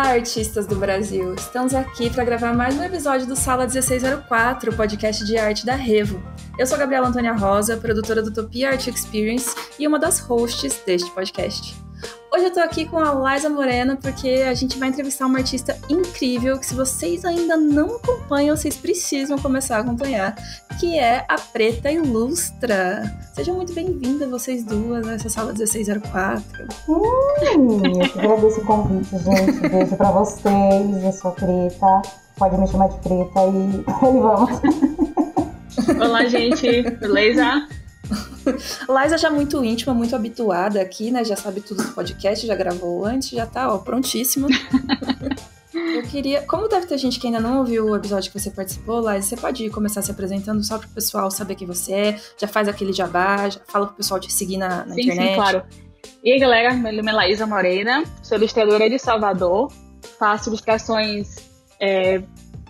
Olá, artistas do Brasil! Estamos aqui para gravar mais um episódio do Sala 1604, o podcast de arte da Revo. Eu sou a Gabriela Antônia Rosa, produtora do Utopia Art Experience e uma das hosts deste podcast. Hoje eu tô aqui com a Liza Moreno porque a gente vai entrevistar uma artista incrível que, se vocês ainda não acompanham, vocês precisam começar a acompanhar, que é a Preta Ilustra. Sejam muito bem-vindas, vocês duas, nessa Sala 1604. Eu que agradeço o convite, gente. Beijo pra vocês. Eu sou Preta. Pode me chamar de Preta e vamos. Olá, gente. Beleza? Liza já muito íntima, muito habituada aqui, né? Já sabe tudo do podcast, já gravou antes, já tá, prontíssima. Eu queria... Como deve ter gente que ainda não ouviu o episódio que você participou, Liza, você pode começar se apresentando só pro pessoal saber quem você é, já faz aquele jabá, já fala pro pessoal te seguir na internet. Sim, claro. E aí, galera, meu nome é Liza Morena, sou ilustradora de Salvador, faço ilustrações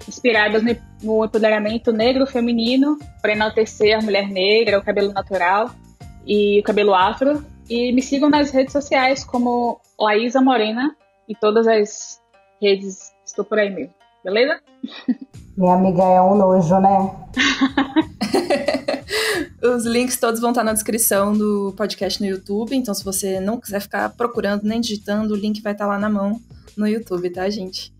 inspiradas no empoderamento negro feminino, para enaltecer a mulher negra, o cabelo natural e o cabelo afro. E me sigam nas redes sociais como Liza Morena, e todas as redes estou por aí mesmo, beleza? Minha amiga é um nojo, né? Os links todos vão estar na descrição do podcast no YouTube, então se você não quiser ficar procurando nem digitando, o link vai estar lá na mão no YouTube, tá, gente?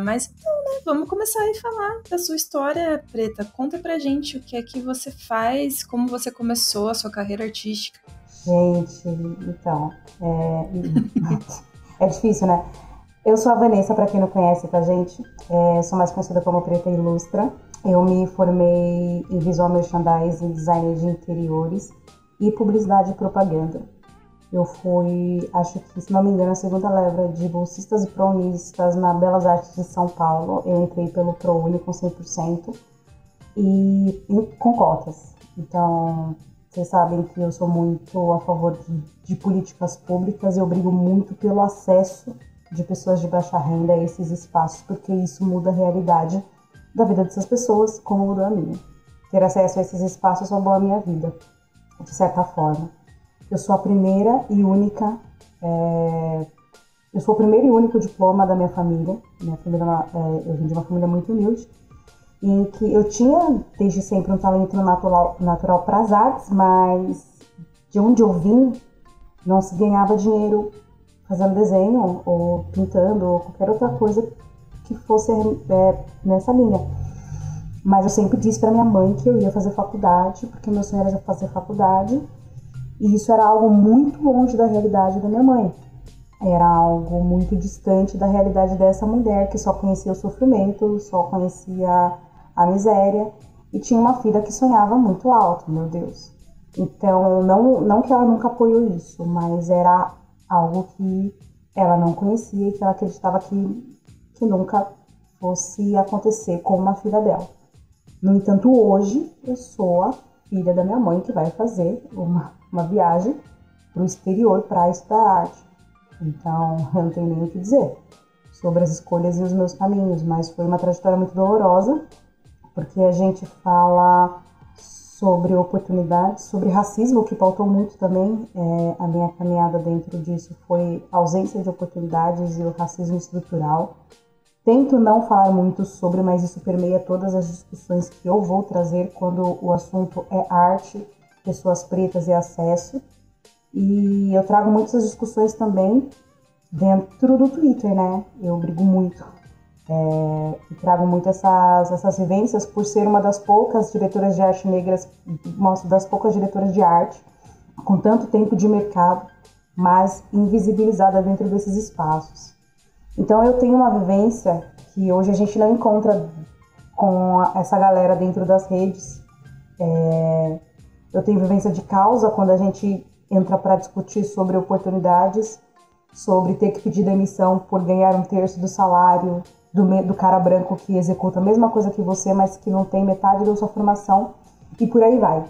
Mas então, né, vamos começar a falar da sua história, Preta. Conta pra gente o que é que você faz, como você começou a sua carreira artística. Gente, então, é difícil, né? Eu sou a Vanessa, pra quem não conhece, tá, gente? Sou mais conhecida como Preta Ilustra. Eu me formei em Visual Merchandising, Design de Interiores e Publicidade e Propaganda. Eu fui, acho que, se não me engano, a segunda leva de bolsistas e pronistas na Belas Artes de São Paulo. Eu entrei pelo ProUni com 100% e com cotas. Então, vocês sabem que eu sou muito a favor de políticas públicas e eu brigo muito pelo acesso de pessoas de baixa renda a esses espaços, porque isso muda a realidade da vida dessas pessoas, como mudou a minha. Ter acesso a esses espaços salvou a minha vida, de certa forma. Eu sou a primeira e única, eu sou o primeiro e único diploma da minha família. Minha família, eu vim de uma família muito humilde, em que eu tinha desde sempre um talento natural para as artes, mas de onde eu vim não se ganhava dinheiro fazendo desenho ou pintando ou qualquer outra coisa que fosse nessa linha. Mas eu sempre disse para minha mãe que eu ia fazer faculdade, porque meu sonho era fazer faculdade. E isso era algo muito longe da realidade da minha mãe. Era algo muito distante da realidade dessa mulher que só conhecia o sofrimento, só conhecia a miséria e tinha uma filha que sonhava muito alto, meu Deus. Então, não que ela nunca apoiou isso, mas era algo que ela não conhecia e que ela acreditava que nunca fosse acontecer com uma filha dela. No entanto, hoje eu sou a filha da minha mãe que vai fazer uma viagem para o exterior para estudar arte. Então, eu não tenho nem o que dizer sobre as escolhas e os meus caminhos, mas foi uma trajetória muito dolorosa, porque a gente fala sobre oportunidades, sobre racismo, que pautou muito também. A minha caminhada dentro disso foi a ausência de oportunidades e o racismo estrutural. Tento não falar muito sobre, mas isso permeia todas as discussões que eu vou trazer quando o assunto é arte, pessoas pretas e acesso. E eu trago muitas discussões também dentro do Twitter, né? Eu brigo muito. E trago muito essas vivências por ser uma das poucas diretoras de arte negras, uma das poucas diretoras de arte com tanto tempo de mercado, mas invisibilizada dentro desses espaços. Então eu tenho uma vivência que hoje a gente não encontra com essa galera dentro das redes. Eu tenho vivência de causa quando a gente entra para discutir sobre oportunidades, sobre ter que pedir demissão por ganhar um terço do salário do cara branco que executa a mesma coisa que você, mas que não tem metade da sua formação, e por aí vai.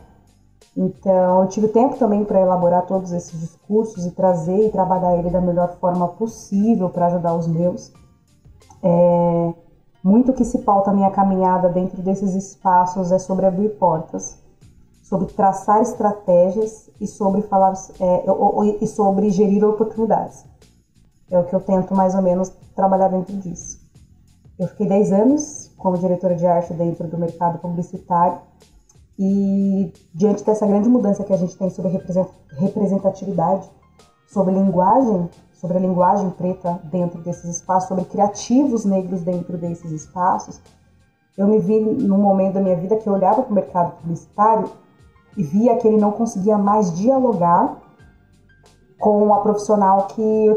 Então, eu tive tempo também para elaborar todos esses discursos e trazer e trabalhar ele da melhor forma possível para ajudar os meus. Muito que se pauta a minha caminhada dentro desses espaços é sobre abrir portas, sobre traçar estratégias e sobre falar e sobre gerir oportunidades. É o que eu tento mais ou menos trabalhar dentro disso. Eu fiquei 10 anos como diretora de arte dentro do mercado publicitário e diante dessa grande mudança que a gente tem sobre representatividade, sobre a linguagem preta dentro desses espaços, sobre criativos negros dentro desses espaços, eu me vi num momento da minha vida que eu olhava para o mercado publicitário e via que ele não conseguia mais dialogar com a profissional que eu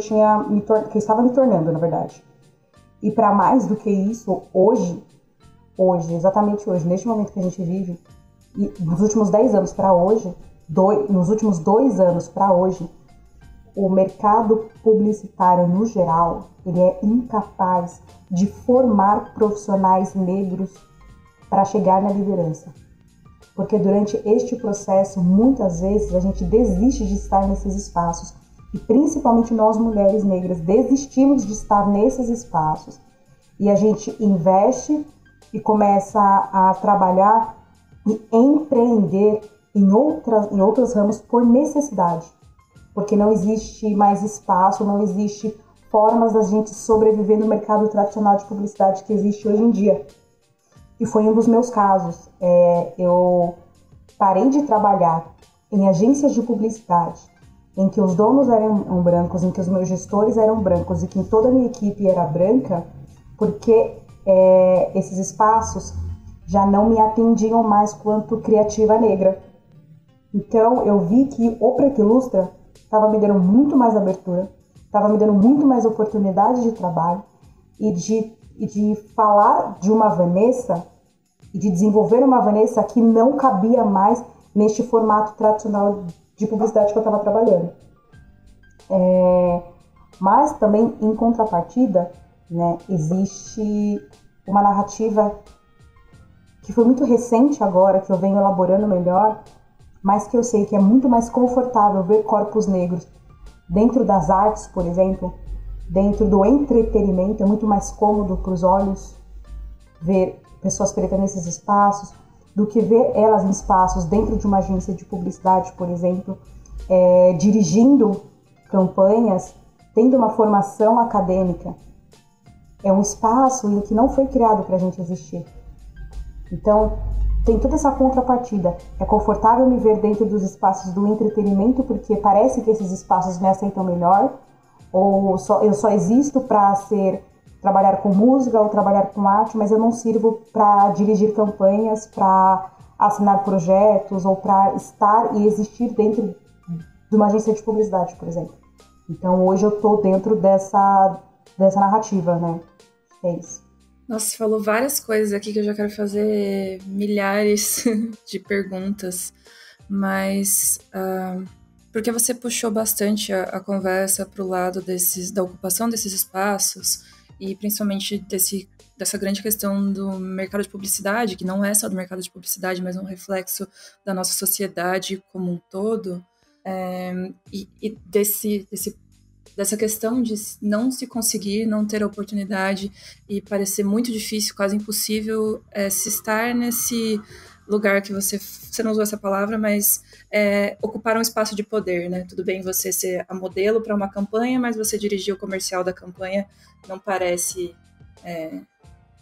estava me tornando, na verdade. E para mais do que isso, hoje, exatamente hoje, neste momento que a gente vive, e nos últimos 10 anos para hoje, nos últimos 2 anos para hoje, o mercado publicitário, no geral, ele é incapaz de formar profissionais negros para chegar na liderança. Porque durante este processo, muitas vezes, a gente desiste de estar nesses espaços. E principalmente nós, mulheres negras, desistimos de estar nesses espaços. E a gente investe e começa a trabalhar e empreender em outros ramos por necessidade. Porque não existe mais espaço, não existe formas da gente sobreviver no mercado tradicional de publicidade que existe hoje em dia. E foi um dos meus casos. Eu parei de trabalhar em agências de publicidade, em que os donos eram brancos, em que os meus gestores eram brancos e que toda a minha equipe era branca, porque esses espaços já não me atendiam mais quanto criativa negra. Então eu vi que o Preta Ilustra estava me dando muito mais abertura, estava me dando muito mais oportunidade de trabalho e de falar de uma Vanessa e de desenvolver uma Vanessa que não cabia mais neste formato tradicional de publicidade que eu estava trabalhando. Mas também, em contrapartida, né, existe uma narrativa que foi muito recente agora, que eu venho elaborando melhor, mas que eu sei que é muito mais confortável ver corpos negros dentro das artes, por exemplo, dentro do entretenimento, é muito mais cômodo para os olhos ver pessoas pretas nesses espaços, do que ver elas em espaços dentro de uma agência de publicidade, por exemplo, dirigindo campanhas, tendo uma formação acadêmica. É um espaço em que não foi criado para a gente existir. Então, tem toda essa contrapartida. É confortável me ver dentro dos espaços do entretenimento, porque parece que esses espaços me aceitam melhor, ou eu só existo para trabalhar com música ou trabalhar com arte, mas eu não sirvo para dirigir campanhas, para assinar projetos ou para estar e existir dentro de uma agência de publicidade, por exemplo. Então hoje eu estou dentro dessa narrativa, né? É isso. Nossa, você falou várias coisas aqui que eu já quero fazer milhares de perguntas, mas porque você puxou bastante a conversa para o lado da ocupação desses espaços e principalmente dessa grande questão do mercado de publicidade, que não é só do mercado de publicidade, mas um reflexo da nossa sociedade como um todo, e dessa questão de não se conseguir, não ter a oportunidade e parecer muito difícil, quase impossível, se estar nesse lugar que você não usou essa palavra, mas ocupar um espaço de poder, né? Tudo bem você ser a modelo para uma campanha, mas você dirigir o comercial da campanha não parece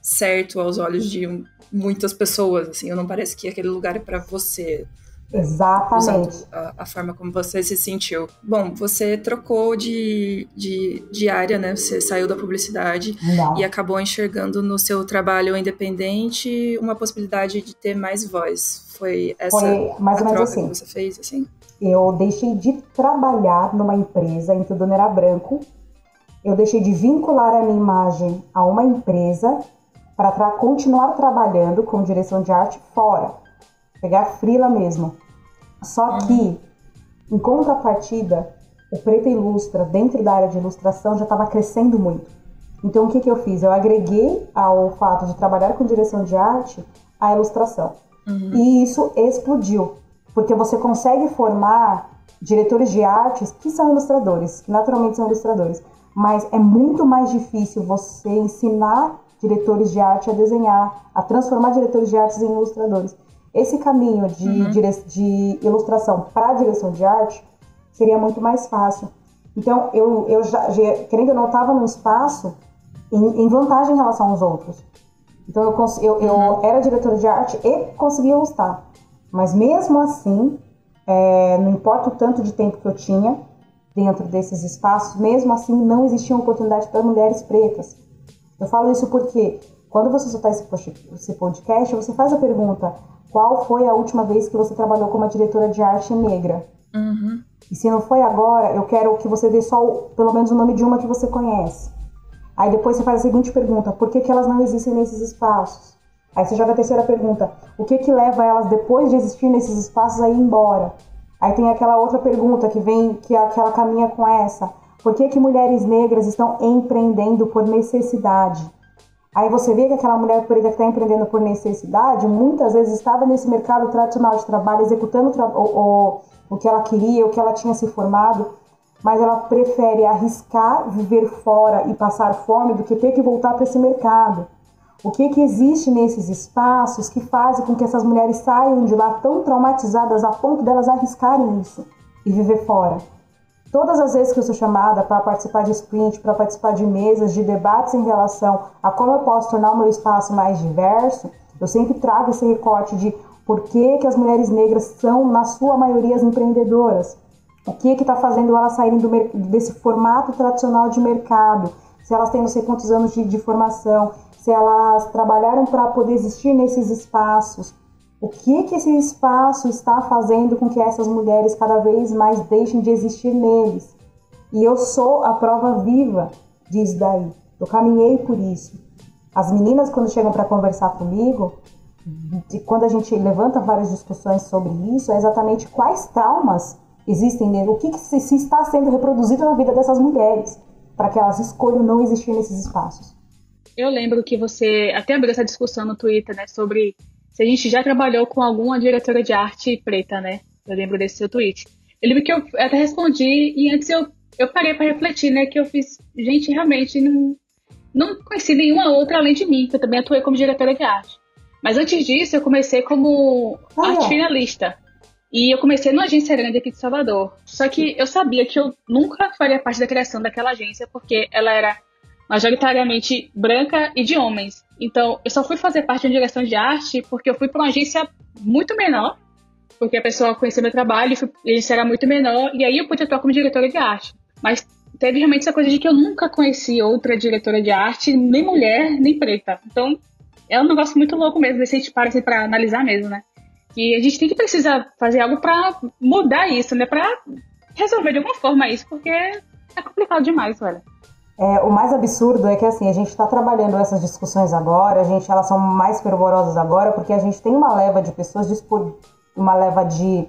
certo aos olhos de muitas pessoas, assim, não parece que aquele lugar é para você. Exatamente. A forma como você se sentiu. Bom, você trocou de área, né? Você saiu da publicidade e acabou enxergando no seu trabalho independente uma possibilidade de ter mais voz. Foi mais ou menos assim que você fez, assim? Eu deixei de trabalhar numa empresa em que o dono era branco. Eu deixei de vincular a minha imagem a uma empresa para continuar trabalhando com direção de arte fora. Pegar freela mesmo. Só que, em contrapartida, o Preta Ilustra, dentro da área de ilustração, já estava crescendo muito. Então, o que eu fiz? Eu agreguei ao fato de trabalhar com direção de arte a ilustração. E isso explodiu. Porque você consegue formar diretores de artes que são ilustradores, que naturalmente são ilustradores. Mas é muito mais difícil você ensinar diretores de arte a desenhar, a transformar diretores de artes em ilustradores. Esse caminho de ilustração para a direção de arte seria muito mais fácil. Então, eu já querendo ou não, estava num espaço em vantagem em relação aos outros. Então eu era diretora de arte e conseguia gostar. Mas mesmo assim, não importa o tanto de tempo que eu tinha dentro desses espaços, mesmo assim não existia oportunidade para mulheres pretas. Eu falo isso porque quando você soltar esse podcast, você faz a pergunta: qual foi a última vez que você trabalhou como diretora de arte negra? Uhum. E se não foi agora, eu quero que você dê só pelo menos o nome de uma que você conhece. Aí depois você faz a seguinte pergunta: por que elas não existem nesses espaços? Aí você joga a terceira pergunta: o que leva elas, depois de existir nesses espaços, a ir embora? Aí tem aquela outra pergunta que ela caminha com essa: por que mulheres negras estão empreendendo por necessidade? Aí você vê que aquela mulher preta que está empreendendo por necessidade, muitas vezes estava nesse mercado tradicional de trabalho, executando o que ela queria, o que ela tinha se formado, mas ela prefere arriscar viver fora e passar fome do que ter que voltar para esse mercado. O que existe nesses espaços que fazem com que essas mulheres saiam de lá tão traumatizadas a ponto delas arriscarem isso e viver fora? Todas as vezes que eu sou chamada para participar de sprint, para participar de mesas, de debates em relação a como eu posso tornar o meu espaço mais diverso, eu sempre trago esse recorte de por que as mulheres negras são, na sua maioria, as empreendedoras. O que está fazendo elas saírem desse formato tradicional de mercado? Se elas têm não sei quantos anos de formação, se elas trabalharam para poder existir nesses espaços. O que esse espaço está fazendo com que essas mulheres cada vez mais deixem de existir neles? E eu sou a prova viva disso daí. Eu caminhei por isso. As meninas, quando chegam para conversar comigo, quando a gente levanta várias discussões sobre isso, é exatamente quais traumas existem nele, o que se está sendo reproduzido na vida dessas mulheres, para que elas escolham não existir nesses espaços. Eu lembro que você até abriu essa discussão no Twitter, né, sobre se a gente já trabalhou com alguma diretora de arte preta, né? Eu lembro desse seu tweet. Eu lembro que eu até respondi e antes eu parei para refletir, né, que eu fiz, gente, realmente não conheci nenhuma outra além de mim, que eu também atuei como diretora de arte. Mas antes disso, eu comecei como arte finalista. E eu comecei numa agência grande aqui de Salvador. Só que eu sabia que eu nunca faria parte da criação daquela agência, porque ela era majoritariamente branca e de homens. Então, eu só fui fazer parte de uma direção de arte porque eu fui para uma agência muito menor, porque a pessoa conhecia meu trabalho, a agência era muito menor, e aí eu pude atuar como diretora de arte. Mas teve realmente essa coisa de que eu nunca conheci outra diretora de arte, nem mulher, nem preta. Então, é um negócio muito louco mesmo, se a gente para assim, para analisar mesmo, né? Que a gente tem que precisar fazer algo para mudar isso, né? Para resolver de alguma forma isso, porque é complicado demais, velho. O mais absurdo é que assim, a gente está trabalhando essas discussões agora, elas são mais fervorosas agora, porque a gente tem uma leva de pessoas, uma leva de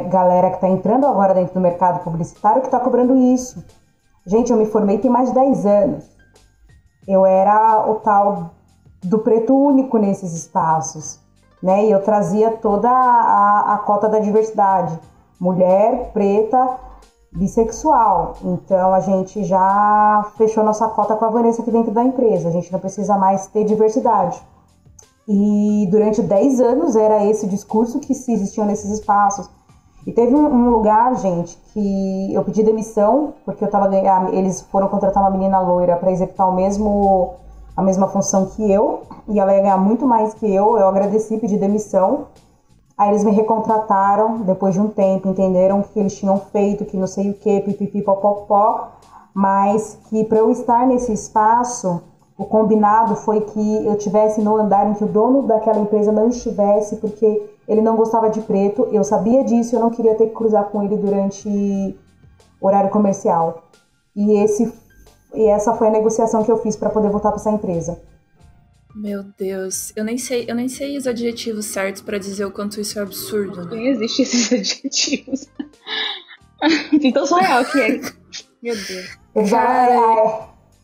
galera que está entrando agora dentro do mercado publicitário que está cobrando isso. Gente, eu me formei tem mais de 10 anos. Eu era o tal do preto único nesses espaços, né? E eu trazia toda a cota da diversidade. Mulher, preta, bissexual. Então a gente já fechou nossa cota com a Vanessa aqui dentro da empresa. A gente não precisa mais ter diversidade. E durante 10 anos era esse discurso que se existia nesses espaços. E teve um lugar, gente, que eu pedi demissão, porque eles foram contratar uma menina loira para executar a mesma função que eu, e ela ia ganhar muito mais que eu agradeci, pedi demissão. Aí eles me recontrataram depois de um tempo, entenderam que eles tinham feito, que não sei o que, pipipi, popopó, mas que para eu estar nesse espaço, o combinado foi que eu estivesse no andar em que o dono daquela empresa não estivesse, porque ele não gostava de preto, eu sabia disso, eu não queria ter que cruzar com ele durante horário comercial. E essa foi a negociação que eu fiz para poder voltar para essa empresa. Meu Deus, eu nem sei os adjetivos certos para dizer o quanto isso é absurdo. Não existem esses adjetivos. Então só real que é. Meu Deus.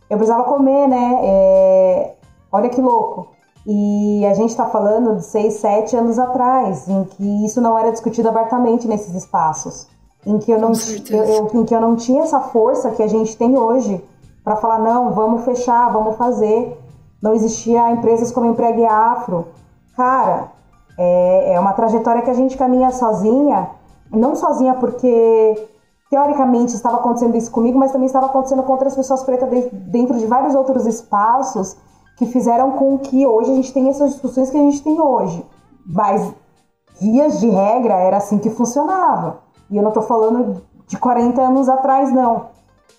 Eu precisava comer, né? Olha que louco. E a gente está falando de 6, 7 anos atrás, em que isso não era discutido abertamente nesses espaços. Em que eu não tinha essa força que a gente tem hoje para falar, não, vamos fechar, vamos fazer. Não existia empresas como Empregue Afro. Cara, é uma trajetória que a gente caminha sozinha. Não sozinha porque teoricamente estava acontecendo isso comigo, mas também estava acontecendo com outras pessoas pretas dentro de vários outros espaços que fizeram com que hoje a gente tenha essas discussões que a gente tem hoje. Mas, vias de regra, era assim que funcionava. E eu não tô falando de 40 anos atrás, não.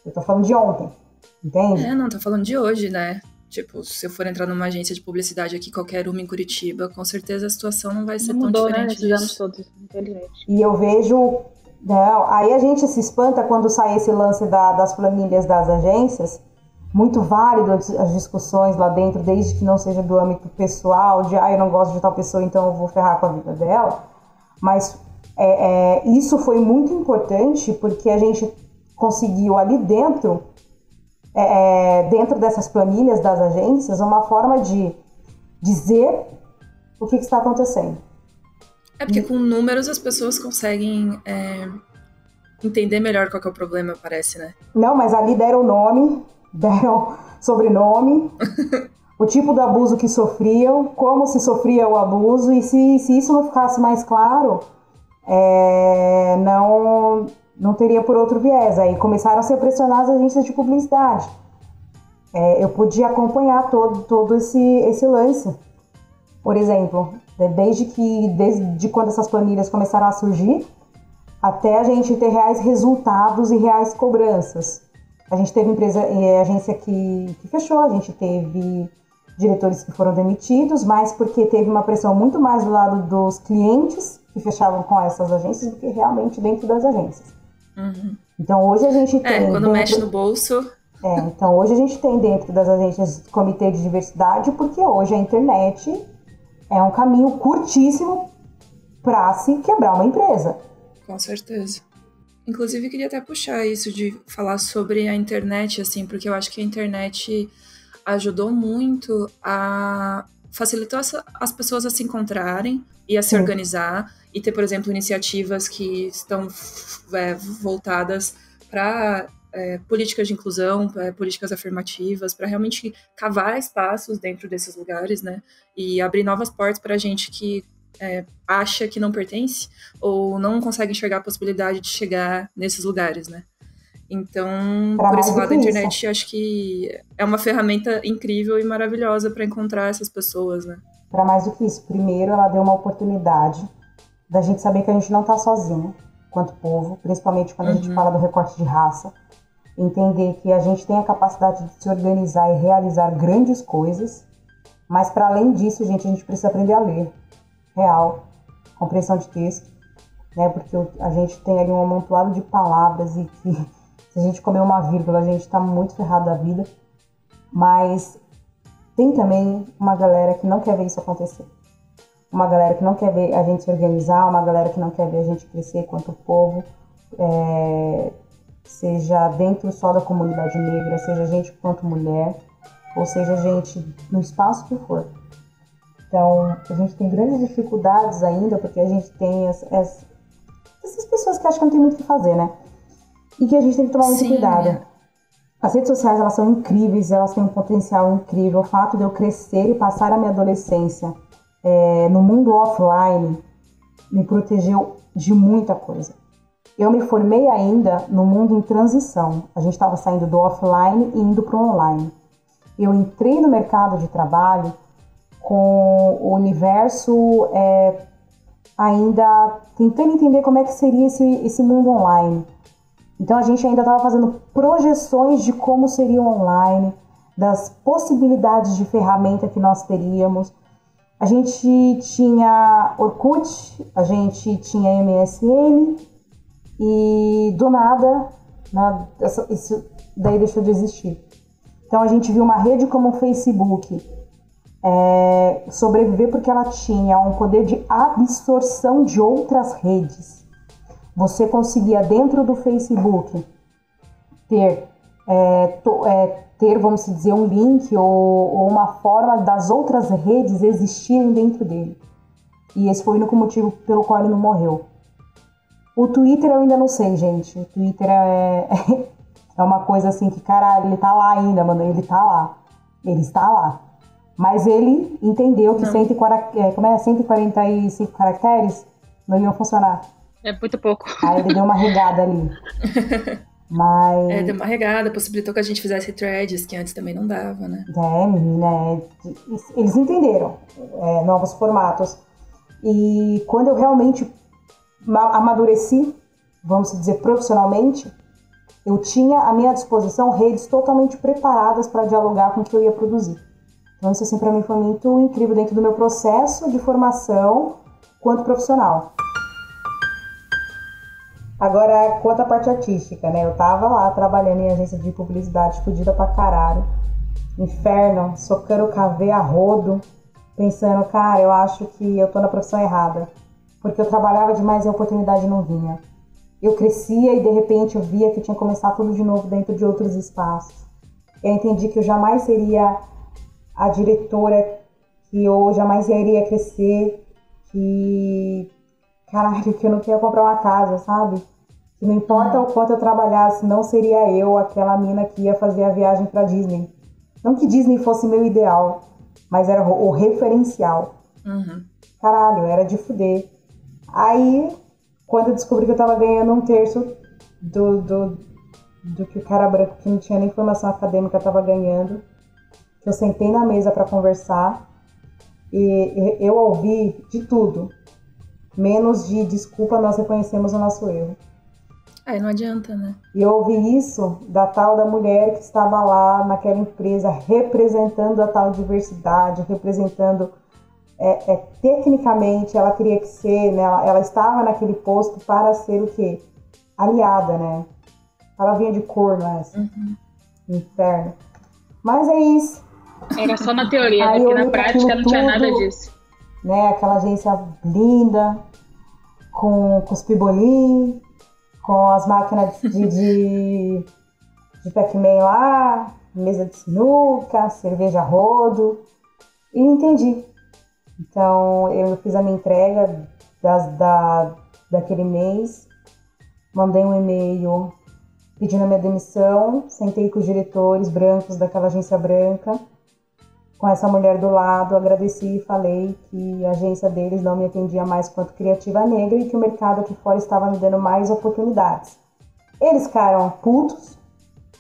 Eu tô falando de ontem, entende? Não, tô falando de hoje, né? Tipo, se eu for entrar numa agência de publicidade aqui, qualquer uma em Curitiba, com certeza a situação não vai ser tão diferente disso. Anos todos, infelizmente. E eu vejo... Não, aí a gente se espanta quando sai esse lance das planilhas das agências, muito válido as discussões lá dentro, desde que não seja do âmbito pessoal, de eu não gosto de tal pessoa, então eu vou ferrar com a vida dela. Mas isso foi muito importante porque a gente conseguiu ali dentro dessas planilhas das agências, uma forma de dizer o que está acontecendo. Porque com números as pessoas conseguem entender melhor qual que é o problema, parece, né? Não, mas ali deram nome, deram sobrenome, o tipo do abuso que sofriam, como se sofria o abuso, e se isso não ficasse mais claro, não teria por outro viés. Aí começaram a ser pressionadas as agências de publicidade. Eu podia acompanhar todo esse lance. Por exemplo, desde quando essas planilhas começaram a surgir, até a gente ter reais resultados e reais cobranças. A gente teve agência que fechou, a gente teve diretores que foram demitidos, mas porque teve uma pressão muito mais do lado dos clientes que fechavam com essas agências do que realmente dentro das agências. Uhum. Então hoje a gente tem... quando mexe no bolso... Então hoje a gente tem dentro das agências comitê de diversidade, porque hoje a internet é um caminho curtíssimo para se quebrar uma empresa. Com certeza. Inclusive, queria até puxar isso de falar sobre a internet, assim, porque eu acho que a internet ajudou muito a facilitar as pessoas a se encontrarem e a se organizar e ter, por exemplo, iniciativas que estão voltadas para políticas de inclusão, políticas afirmativas, para realmente cavar espaços dentro desses lugares, né? E abrir novas portas para a gente que acha que não pertence ou não consegue enxergar a possibilidade de chegar nesses lugares, né? Então, por esse lado, a internet acho que é uma ferramenta incrível e maravilhosa para encontrar essas pessoas, né? Para mais do que isso, primeiro ela deu uma oportunidade da gente saber que a gente não está sozinho, enquanto povo, principalmente quando a gente fala do recorte de raça, entender que a gente tem a capacidade de se organizar e realizar grandes coisas, mas para além disso, a gente precisa aprender a ler, real, compreensão de texto, né? Porque a gente tem ali um amontoado de palavras e que se a gente comer uma vírgula, a gente está muito ferrado da vida, mas tem também uma galera que não quer ver isso acontecer. Uma galera que não quer ver a gente se organizar, uma galera que não quer ver a gente crescer enquanto povo, seja dentro só da comunidade negra, seja gente quanto mulher, ou seja gente no espaço que for. Então, a gente tem grandes dificuldades ainda, porque a gente tem essas pessoas que acham que não tem muito o que fazer, né? E que a gente tem que tomar muito cuidado. As redes sociais, elas são incríveis, elas têm um potencial incrível. O fato de eu crescer e passar a minha adolescência no mundo offline me protegeu de muita coisa. Eu me formei ainda no mundo em transição. A gente estava saindo do offline e indo para o online. Eu entrei no mercado de trabalho com o universo ainda tentando entender como é que seria esse mundo online. Então a gente ainda estava fazendo projeções de como seria o online, das possibilidades de ferramenta que nós teríamos. A gente tinha Orkut, a gente tinha MSN e do nada, isso daí deixou de existir. Então a gente viu uma rede como o Facebook sobreviver porque ela tinha um poder de absorção de outras redes. Você conseguia dentro do Facebook ter, vamos dizer, um link ou uma forma das outras redes existirem dentro dele. E esse foi o único motivo pelo qual ele não morreu. O Twitter eu ainda não sei, gente. O Twitter é uma coisa assim que, caralho, ele tá lá ainda, mano. Ele tá lá. Ele está lá. Mas ele entendeu que 145 caracteres não iam funcionar. É muito pouco. Aí ele deu uma regada ali. Mas... deu uma regada, possibilitou que a gente fizesse threads, que antes também não dava, né? Menina, eles entenderam novos formatos. E quando eu realmente amadureci, vamos dizer, profissionalmente, eu tinha à minha disposição redes totalmente preparadas para dialogar com o que eu ia produzir. Então isso, assim, para mim foi muito incrível dentro do meu processo de formação quanto profissional. Agora, quanto à parte artística, né? Eu tava lá trabalhando em agência de publicidade, fodida pra caralho. Inferno, socando cavê a rodo, pensando, cara, eu acho que eu tô na profissão errada. Porque eu trabalhava demais e a oportunidade não vinha. Eu crescia e de repente eu via que tinha que começar tudo de novo dentro de outros espaços. Eu entendi que eu jamais seria a diretora, que eu jamais iria crescer, que eu não queria comprar uma casa, sabe? Que não importa o quanto eu trabalhasse, não seria eu aquela mina que ia fazer a viagem pra Disney. Não que Disney fosse meu ideal, mas era o referencial. Caralho, era de fuder. Aí, quando eu descobri que eu tava ganhando um terço do que o cara branco que não tinha nem formação acadêmica tava ganhando, que eu sentei na mesa pra conversar e eu ouvi de tudo, menos de desculpa, nós reconhecemos o nosso erro. Aí não adianta, né? E eu ouvi isso da tal da mulher que estava lá naquela empresa representando a tal diversidade, representando... tecnicamente ela teria que ser, né, ela estava naquele posto para ser o quê? Aliada, né? Ela vinha de corno essa. Inferno. Mas é isso. Era só na teoria, aí porque na prática não tinha nada disso. Né, aquela agência linda, com os pibolim, com as máquinas de Pac-Man lá, mesa de sinuca, cerveja a rodo. E entendi. Então, eu fiz a minha entrega daquele mês, mandei um e-mail pedindo a minha demissão, sentei com os diretores brancos daquela agência branca, com essa mulher do lado, agradeci e falei que a agência deles não me atendia mais quanto criativa negra e que o mercado aqui fora estava me dando mais oportunidades. Eles ficaram putos,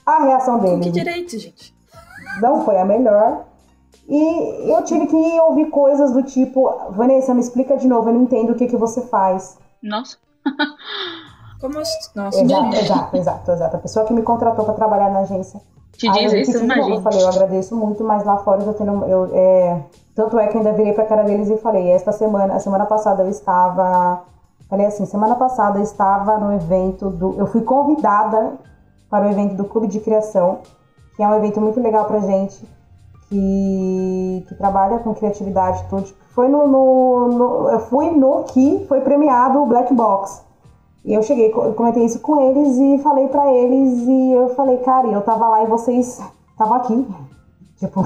a reação deles... Com que direito, gente? Não foi a melhor. E eu tive que ouvir coisas do tipo, Vanessa, me explica de novo, eu não entendo o que você faz. Nossa. Como assim? Nossa. Exato. A pessoa que me contratou para trabalhar na agência. Te diz isso, imagina. Eu falei, eu agradeço muito, mas lá fora eu tô tendo... tanto é que eu ainda virei pra cara deles e falei, a semana passada eu estava... Falei assim, semana passada eu estava no evento eu fui convidada para o evento do Clube de Criação, que é um evento muito legal pra gente, que trabalha com criatividade, tudo. Eu fui no que foi premiado o Black Box. E eu cheguei, comentei isso com eles e falei pra eles, e eu falei, cara, eu tava lá e vocês estavam aqui. Tipo,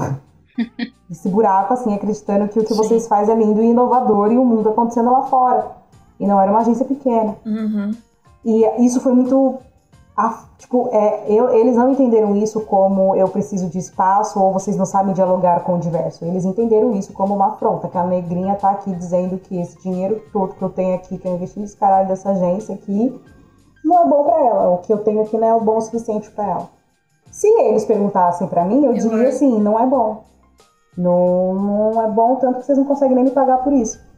esse buraco, assim, acreditando que o que vocês fazem é lindo e inovador e o mundo acontecendo lá fora. E não era uma agência pequena. E isso foi muito... eles não entenderam isso como eu preciso de espaço ou vocês não sabem dialogar com o diverso. Eles entenderam isso como uma afronta, que a negrinha tá aqui dizendo que esse dinheiro todo que eu tenho aqui, que eu investi nesse caralho dessa agência aqui, não é bom pra ela. O que eu tenho aqui não é bom o suficiente pra ela. Se eles perguntassem pra mim, eu diria assim, não é bom. Não é bom, tanto que vocês não conseguem nem me pagar por isso.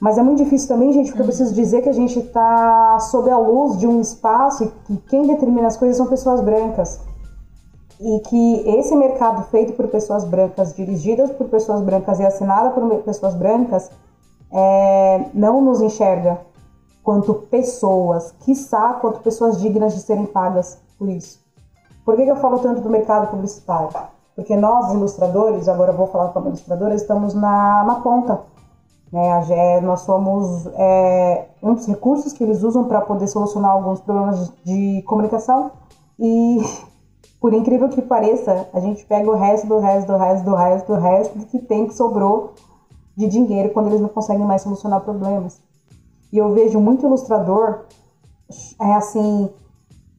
Mas é muito difícil também, gente, porque eu preciso dizer que a gente está sob a luz de um espaço e que quem determina as coisas são pessoas brancas. E que esse mercado feito por pessoas brancas, dirigidas por pessoas brancas e assinado por pessoas brancas, não nos enxerga quanto pessoas, quiçá quanto pessoas dignas de serem pagas por isso. Por que eu falo tanto do mercado publicitário? Porque nós, ilustradores, agora eu vou falar como ilustradora, estamos na ponta. Nós somos um dos recursos que eles usam para poder solucionar alguns problemas de comunicação e, por incrível que pareça, a gente pega o resto do que tem que sobrou de dinheiro quando eles não conseguem mais solucionar problemas. E eu vejo muito ilustrador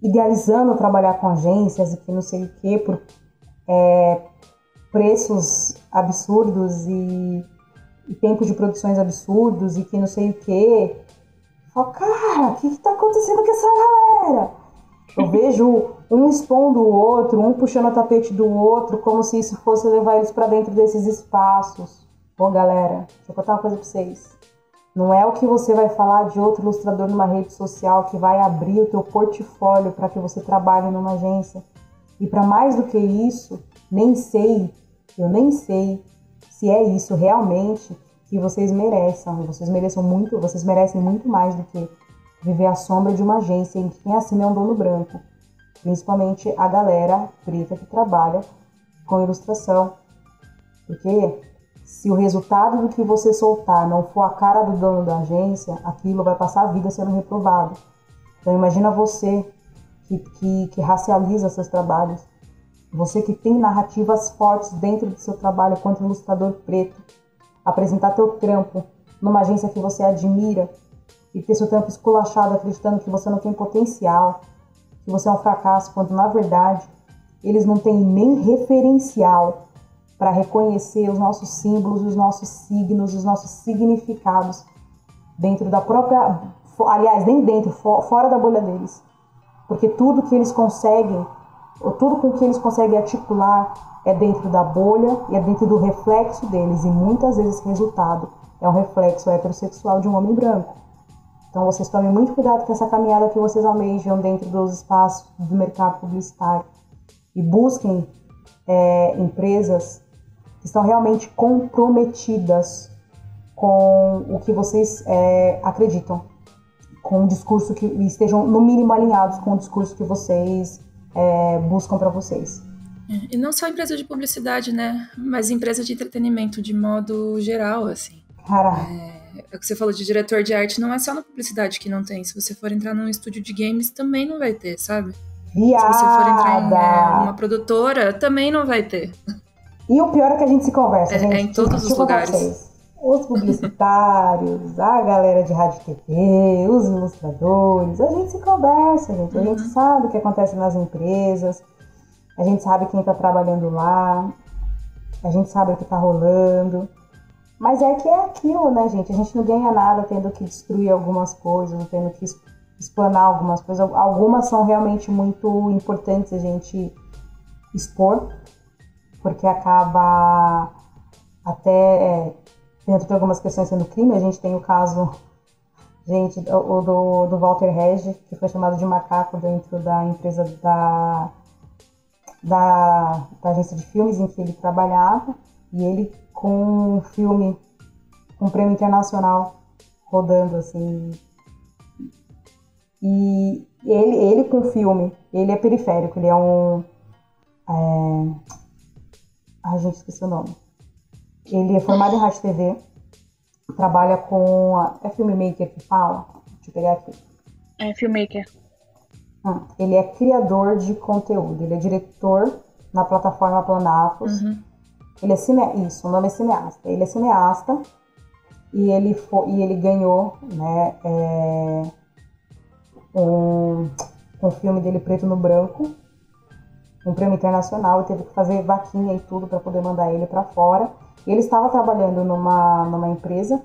idealizando trabalhar com agências e que não sei o que, por preços absurdos e tempo de produções absurdos e que não sei o que, Falo, cara, o que tá acontecendo com essa galera? Eu vejo um expondo o outro, um puxando o tapete do outro, como se isso fosse levar eles pra dentro desses espaços. Pô, galera, deixa eu contar uma coisa pra vocês. Não é o que você vai falar de outro ilustrador numa rede social que vai abrir o teu portfólio para que você trabalhe numa agência. E para mais do que isso, eu nem sei se é isso realmente que vocês merecem. Vocês merecem muito mais do que viver à sombra de uma agência em que quem assina é um dono branco. Principalmente a galera preta que trabalha com ilustração. Porque se o resultado do que você soltar não for a cara do dono da agência, aquilo vai passar a vida sendo reprovado. Então imagina você que racializa seus trabalhos, você que tem narrativas fortes dentro do seu trabalho quanto ilustrador preto, apresentar teu trampo numa agência que você admira e ter seu trampo esculachado acreditando que você não tem potencial, que você é um fracasso, quando na verdade eles não têm nem referencial para reconhecer os nossos símbolos, os nossos signos, os nossos significados dentro da própria, aliás, nem dentro, fora da bolha deles. Porque tudo que eles conseguem, ou tudo com que eles conseguem articular é dentro da bolha e é dentro do reflexo deles. E muitas vezes esse resultado é um reflexo heterossexual de um homem branco. Então vocês tomem muito cuidado com essa caminhada que vocês almejam dentro dos espaços do mercado publicitário. E busquem empresas que estão realmente comprometidas com o que vocês acreditam, com o discurso que estejam no mínimo alinhados com o discurso que vocês buscam para vocês. E não só empresa de publicidade, né? Mas empresa de entretenimento de modo geral, assim. Cara, o que você falou de diretor de arte não é só na publicidade que não tem. Se você for entrar num estúdio de games, também não vai ter, sabe? Viada. Se você for entrar em uma produtora, também não vai ter. E o pior é que a gente se conversa, gente. Em todos os lugares. Os publicitários, a galera de rádio e TV, os ilustradores, a gente se conversa, gente. A gente sabe o que acontece nas empresas, a gente sabe quem tá trabalhando lá, a gente sabe o que tá rolando. Mas é que é aquilo, né, gente? A gente não ganha nada tendo que destruir algumas coisas, tendo que explanar algumas coisas. Algumas são realmente muito importantes a gente expor, porque acaba até dentro de algumas questões sendo crime. A gente tem o caso, do Walter Regi, que foi chamado de macaco dentro da empresa da agência de filmes em que ele trabalhava, e ele com um filme, um prêmio internacional rodando, assim, e ele com o filme, ele é periférico, ele é um... gente, esqueci o nome. Ele é formado em rádio e TV, trabalha com... É filmmaker que fala? Deixa eu pegar aqui. É filmmaker. Ele é criador de conteúdo, ele é diretor na plataforma Planafos. Ele é isso, o nome é cineasta. Ele é cineasta e ele ganhou, né, um filme dele preto no branco, um prêmio internacional, e teve que fazer vaquinha e tudo para poder mandar ele para fora. Ele estava trabalhando numa empresa,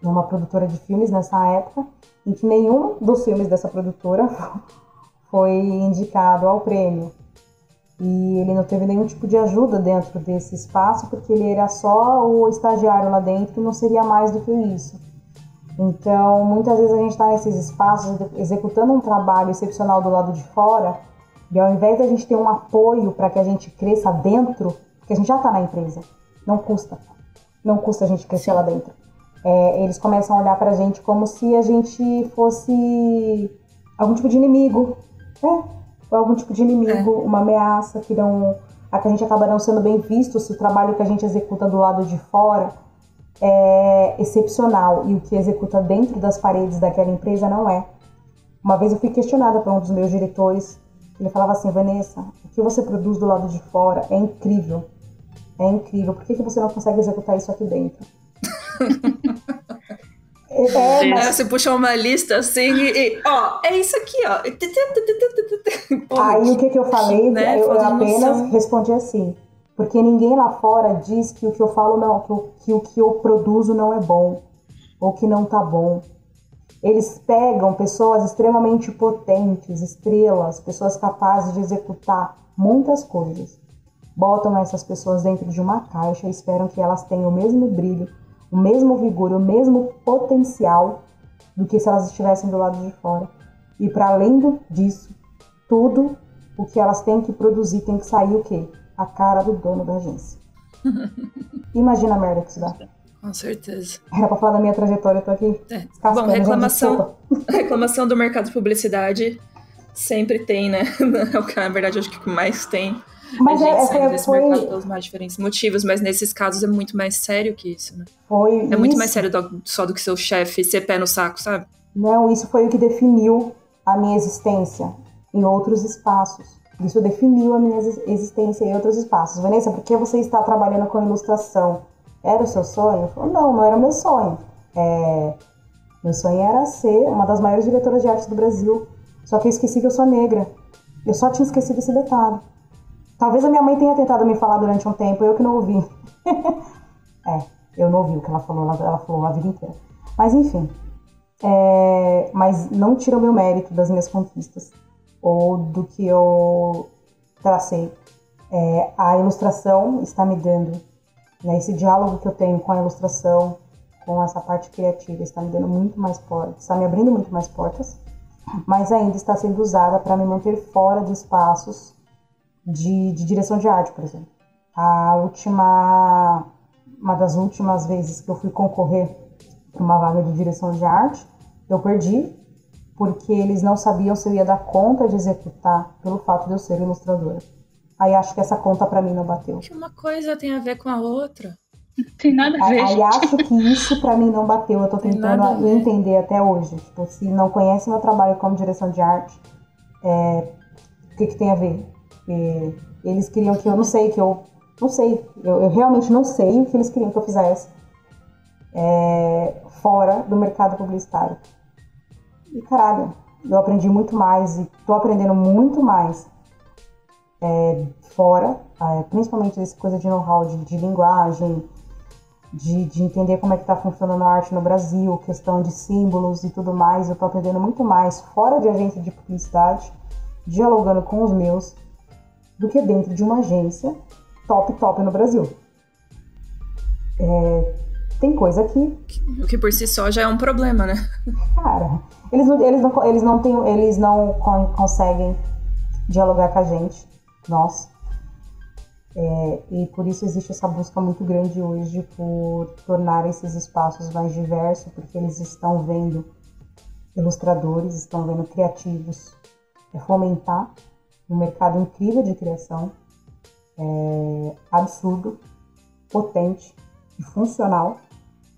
numa produtora de filmes nessa época, em que nenhum dos filmes dessa produtora foi indicado ao prêmio. E ele não teve nenhum tipo de ajuda dentro desse espaço, porque ele era só o estagiário lá dentro e não seria mais do que isso. Então, muitas vezes a gente está nesses espaços executando um trabalho excepcional do lado de fora, e ao invés de a gente ter um apoio para que a gente cresça dentro, porque a gente já está na empresa, não custa a gente crescer lá dentro. Eles começam a olhar para a gente como se a gente fosse algum tipo de inimigo, algum tipo de inimigo, uma ameaça, que a gente acaba não sendo bem visto se o trabalho que a gente executa do lado de fora é excepcional e o que executa dentro das paredes daquela empresa não é. Uma vez eu fui questionada por um dos meus diretores, ele falava assim: Vanessa, o que você produz do lado de fora é incrível, por que você não consegue executar isso aqui dentro? Mas... Você puxa uma lista assim é isso aqui, ó. Aí o que eu falei, né? Eu apenas respondi assim: porque ninguém lá fora diz que o que eu falo não, que o que eu produzo não é bom, ou que não tá bom. Eles pegam pessoas extremamente potentes, estrelas, pessoas capazes de executar muitas coisas. Botam essas pessoas dentro de uma caixa e esperam que elas tenham o mesmo brilho, o mesmo vigor, o mesmo potencial do que se elas estivessem do lado de fora. E para além disso, tudo o que elas têm que produzir tem que sair o quê? A cara do dono da agência. Imagina a merda que isso dá. Com certeza. Era pra falar da minha trajetória, eu tô aqui. Bom, reclamação do mercado de publicidade sempre tem, né? Na verdade, acho que o que mais tem. Mas esse mercado pelos mais diferentes motivos, mas nesses casos é muito mais sério que isso, né? É muito mais sério só do que seu chefe ser pé no saco, sabe? Não, isso foi o que definiu a minha existência em outros espaços. Isso definiu a minha existência em outros espaços. Vanessa, por que você está trabalhando com ilustração? Era o seu sonho? Não era o meu sonho. Meu sonho era ser uma das maiores diretoras de arte do Brasil. Só que eu esqueci que eu sou negra. Eu só tinha esquecido esse detalhe. Talvez a minha mãe tenha tentado me falar durante um tempo, eu que não ouvi. Eu não ouvi o que ela falou a vida inteira. Mas enfim. Mas não tira o meu mérito das minhas conquistas. Ou do que eu tracei. A ilustração está me dando, né, esse diálogo que eu tenho com a ilustração, com essa parte criativa, está me dando muito mais portas, está me abrindo muito mais portas, mas ainda está sendo usada para me manter fora de espaços de direção de arte, por exemplo. Uma das últimas vezes que eu fui concorrer para uma vaga de direção de arte, eu perdi, porque eles não sabiam se eu ia dar conta de executar pelo fato de eu ser ilustradora. Aí acho que essa conta pra mim não bateu. Que uma coisa tem a ver com a outra. Tem nada a ver. Aí acho que isso pra mim não bateu. Eu tô tentando entender até hoje. Tipo, se não conhece meu trabalho como direção de arte, o que tem a ver? Eles queriam que eu não sei, eu realmente não sei o que eles queriam que eu fizesse fora do mercado publicitário. E caralho, eu aprendi muito mais e tô aprendendo muito mais fora, principalmente essa coisa de know-how, de linguagem, de entender como é que tá funcionando a arte no Brasil, questão de símbolos e tudo mais. Eu tô aprendendo muito mais fora de agência de publicidade, dialogando com os meus, do que dentro de uma agência top no Brasil. Tem coisa que... O que por si só já é um problema, né? Cara, eles não conseguem dialogar com a gente, nós. E por isso existe essa busca muito grande hoje por tornar esses espaços mais diversos, porque eles estão vendo ilustradores, estão vendo criativos fomentar um mercado incrível de criação, absurdo, potente e funcional.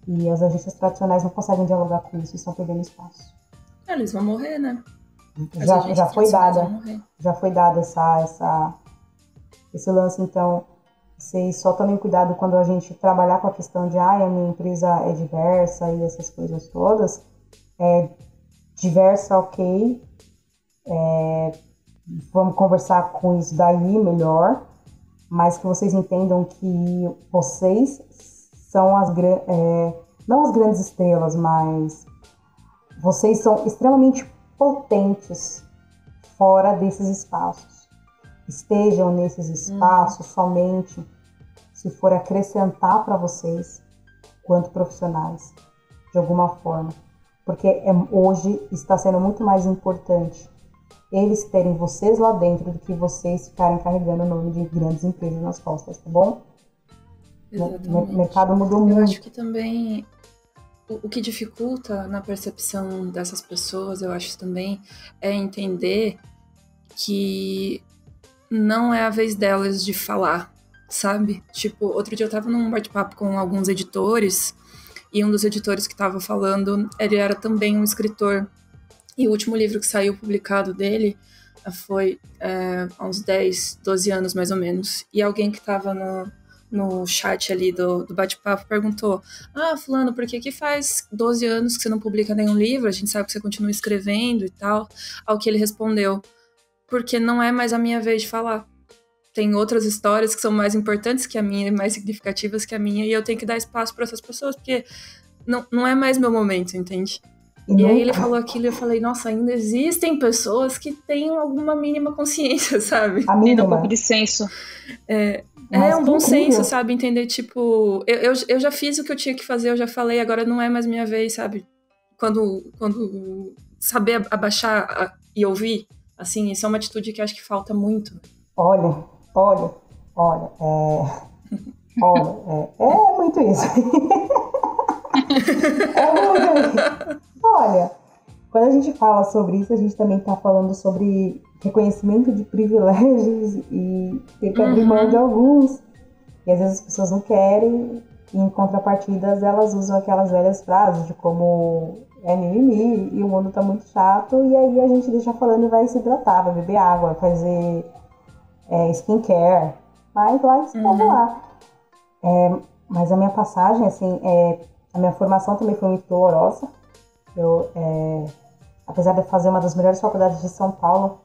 E as agências tradicionais não conseguem dialogar com isso e estão perdendo espaço. Eles vão morrer, né? Já foi dada esse lance. Então, vocês só tomem cuidado quando a gente trabalhar com a questão de a minha empresa é diversa e essas coisas todas. Diversa, ok. Vamos conversar com isso daí melhor, mas que vocês entendam que vocês são não as grandes estrelas, mas vocês são extremamente potentes fora desses espaços. Estejam nesses espaços somente se for acrescentar para vocês quanto profissionais, de alguma forma. Porque hoje está sendo muito mais importante eles terem vocês lá dentro do que vocês ficarem carregando o nome de grandes empresas nas costas, tá bom? Exatamente. O mercado mudou muito. Eu acho que também o que dificulta na percepção dessas pessoas, eu acho também, é entender que não é a vez delas de falar, sabe? Tipo, outro dia eu tava num bate-papo com alguns editores e um dos editores que estava falando, ele era também um escritor. E o último livro que saiu publicado dele foi há uns 10, 12 anos mais ou menos. E alguém que estava no chat ali do bate-papo perguntou: fulano, por que faz 12 anos que você não publica nenhum livro? A gente sabe que você continua escrevendo e tal. Ao que ele respondeu: porque não é mais a minha vez de falar. Tem outras histórias que são mais importantes que a minha, mais significativas que a minha, e eu tenho que dar espaço para essas pessoas, porque não é mais meu momento, entende? E aí ele falou aquilo e eu falei, nossa, ainda existem pessoas que têm alguma mínima consciência, sabe? A mínima. Tem um pouco de senso. É um bom senso, sabe? Entender, tipo, eu já fiz o que eu tinha que fazer, eu já falei, agora não é mais minha vez, sabe? Quando saber abaixar e ouvir, assim, isso é uma atitude que eu acho que falta muito. Olha, é muito isso. Olha, quando a gente fala sobre isso, a gente também está falando sobre reconhecimento de privilégios e ter que abrir mão de alguns. E às vezes as pessoas não querem, e em contrapartidas elas usam aquelas velhas frases de como é mimimi e o mundo tá muito chato, e aí a gente deixa falando e vai se hidratar, vai beber água, vai fazer skincare, mas lá estamos lá. Mas a minha passagem, assim, a minha formação também foi muito dolorosa. Eu, apesar de fazer uma das melhores faculdades de São Paulo,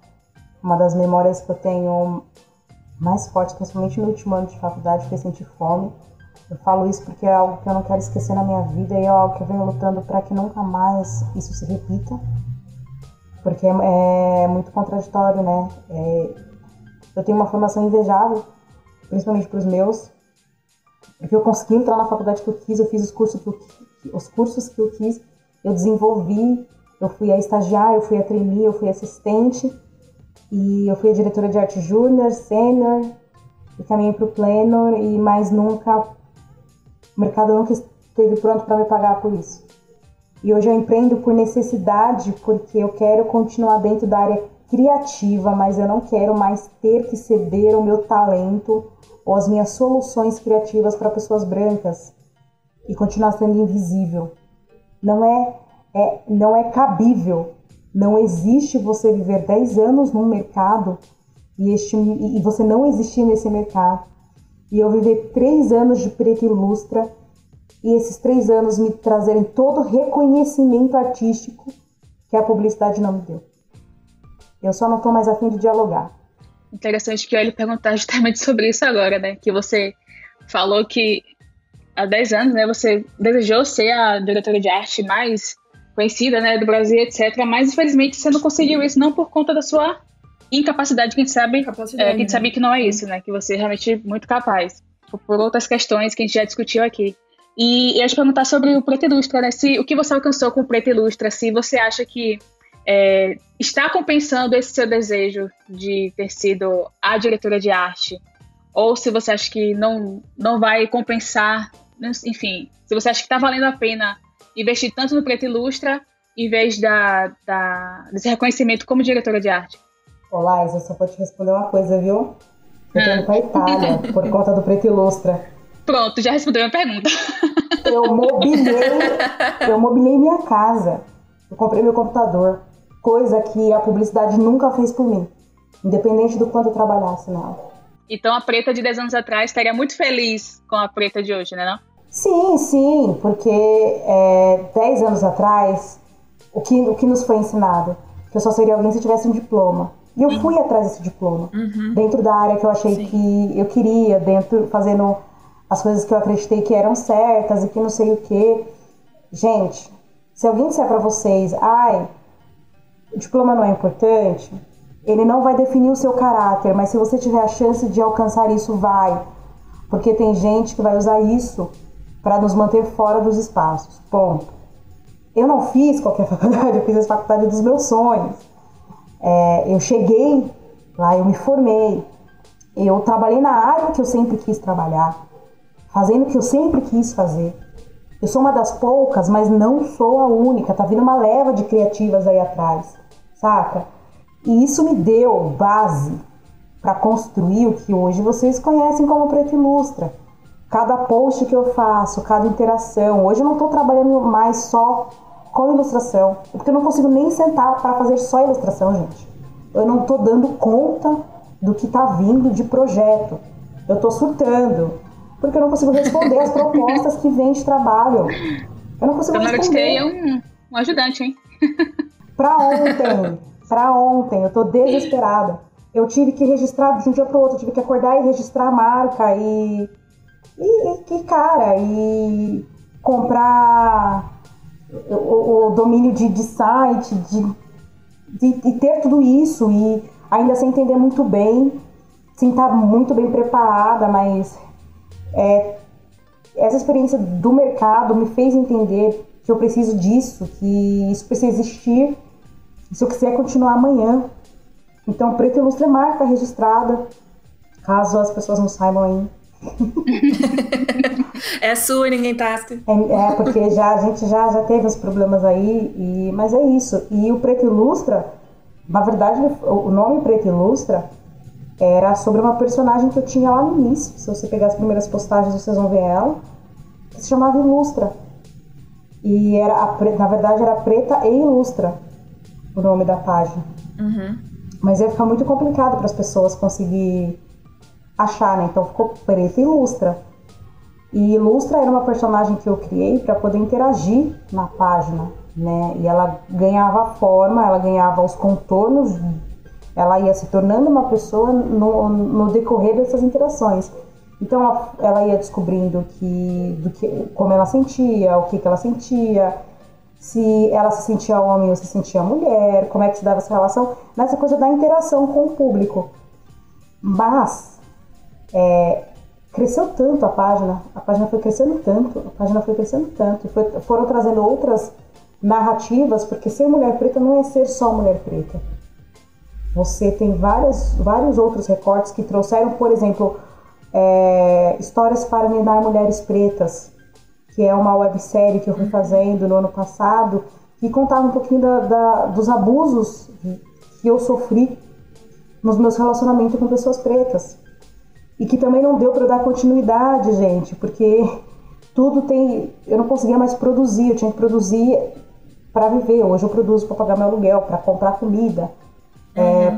uma das memórias que eu tenho mais fortes, principalmente no último ano de faculdade, foi sentir fome. Eu falo isso porque é algo que eu não quero esquecer na minha vida e é algo que eu venho lutando para que nunca mais isso se repita, porque é muito contraditório, né? Eu tenho uma formação invejável, principalmente para os meus, porque eu consegui entrar na faculdade que eu quis, eu fiz os cursos que eu quis, eu desenvolvi, eu fui a estagiar, eu fui a trainee, eu fui assistente, e eu fui a diretora de arte júnior, sênior, e caminhei para o pleno, e mais nunca, o mercado nunca esteve pronto para me pagar por isso. E hoje eu empreendo por necessidade, porque eu quero continuar dentro da área criativa, mas eu não quero mais ter que ceder o meu talento ou as minhas soluções criativas para pessoas brancas e continuar sendo invisível. Não é cabível. Não existe você viver 10 anos num mercado e você não existir nesse mercado. E eu viver 3 anos de Preta Ilustra e esses 3 anos me trazerem todo o reconhecimento artístico que a publicidade não me deu. Eu só não estou mais a fim de dialogar. Interessante que eu ia lhe perguntar justamente sobre isso agora, né? Que você falou que há 10 anos, né, você desejou ser a diretora de arte mais conhecida, né, do Brasil, etc. Mas, infelizmente, você não conseguiu isso, não por conta da sua incapacidade, que a gente sabe que não é isso, né? Que você é realmente muito capaz. Por outras questões que a gente já discutiu aqui. E eu ia te perguntar sobre o Preta Ilustra, né? O que você alcançou com o Preta Ilustra, se você acha que está compensando esse seu desejo de ter sido a diretora de arte, ou se você acha que não vai compensar, enfim, se você acha que está valendo a pena investir tanto no Preta Ilustra em vez desse reconhecimento como diretora de arte. Olá, eu só vou te responder uma coisa, viu? Eu tô indo pra Itália por conta do Preta Ilustra. Pronto, já respondeu a minha pergunta. Eu mobilei minha casa. Eu comprei meu computador. Coisa que a publicidade nunca fez por mim. Independente do quanto eu trabalhasse nela. Então a Preta de 10 anos atrás estaria muito feliz com a Preta de hoje, né, não? Sim, porque 10 anos atrás, o que nos foi ensinado? Que eu só seria alguém se eu tivesse um diploma. E eu fui atrás desse diploma. Dentro da área que eu achei que eu queria, fazendo as coisas que eu acreditei que eram certas e que não sei o quê. Gente, se alguém disser pra vocês, o diploma não é importante, ele não vai definir o seu caráter, mas se você tiver a chance de alcançar isso, vai. Porque tem gente que vai usar isso para nos manter fora dos espaços. Ponto. Eu não fiz qualquer faculdade, eu fiz a faculdade dos meus sonhos. Eu cheguei lá, eu me formei, eu trabalhei na área que eu sempre quis trabalhar, fazendo o que eu sempre quis fazer. Eu sou uma das poucas, mas não sou a única. Tá vindo uma leva de criativas aí atrás, saca? E isso me deu base para construir o que hoje vocês conhecem como Preta Ilustra. Cada post que eu faço, cada interação. Hoje eu não estou trabalhando mais só com ilustração, porque eu não consigo nem sentar para fazer só ilustração, gente. Eu não estou dando conta do que está vindo de projeto. Eu estou surtando, porque eu não consigo responder as propostas que vêm de trabalho. Eu não consigo responder. Na hora de ter um ajudante, hein? Pra ontem, eu tô desesperada. Eu tive que registrar de um dia pro outro, eu tive que acordar e registrar a marca e comprar o domínio de site, de ter tudo isso e ainda sem entender muito bem, sem estar muito bem preparada, mas essa experiência do mercado me fez entender que eu preciso disso, que isso precisa existir se eu quiser continuar amanhã. Então, Preta Ilustra é marca registrada, caso as pessoas não saibam ainda. É sua e ninguém tasca. Porque a gente já teve os problemas aí, mas é isso. E o Preta Ilustra, na verdade, o nome Preta Ilustra era sobre uma personagem que eu tinha lá no início. Se você pegar as primeiras postagens, vocês vão ver ela, que se chamava Ilustra. E na verdade era Preta e Ilustra o nome da página. Uhum. Mas ia ficar muito complicado para as pessoas conseguir achar, né? Então ficou Preta Ilustra. E Ilustra era uma personagem que eu criei para poder interagir na página, né? E ela ganhava forma, ela ganhava os contornos, ela ia se tornando uma pessoa no decorrer dessas interações. Então ela ia descobrindo como ela sentia, o que ela sentia, se ela se sentia homem ou se sentia mulher, como é que se dava essa relação, nessa coisa da interação com o público. Mas cresceu tanto a página foi crescendo tanto, e foram trazendo outras narrativas, porque ser mulher preta não é ser só mulher preta. Você tem vários outros recortes que trouxeram, por exemplo, Histórias para Minar Mulheres Pretas, que é uma websérie que eu fui fazendo no ano passado, que contava um pouquinho dos abusos que eu sofri nos meus relacionamentos com pessoas pretas. E que também não deu para dar continuidade, gente, porque eu não conseguia mais produzir, eu tinha que produzir para viver. Hoje eu produzo para pagar meu aluguel, para comprar comida,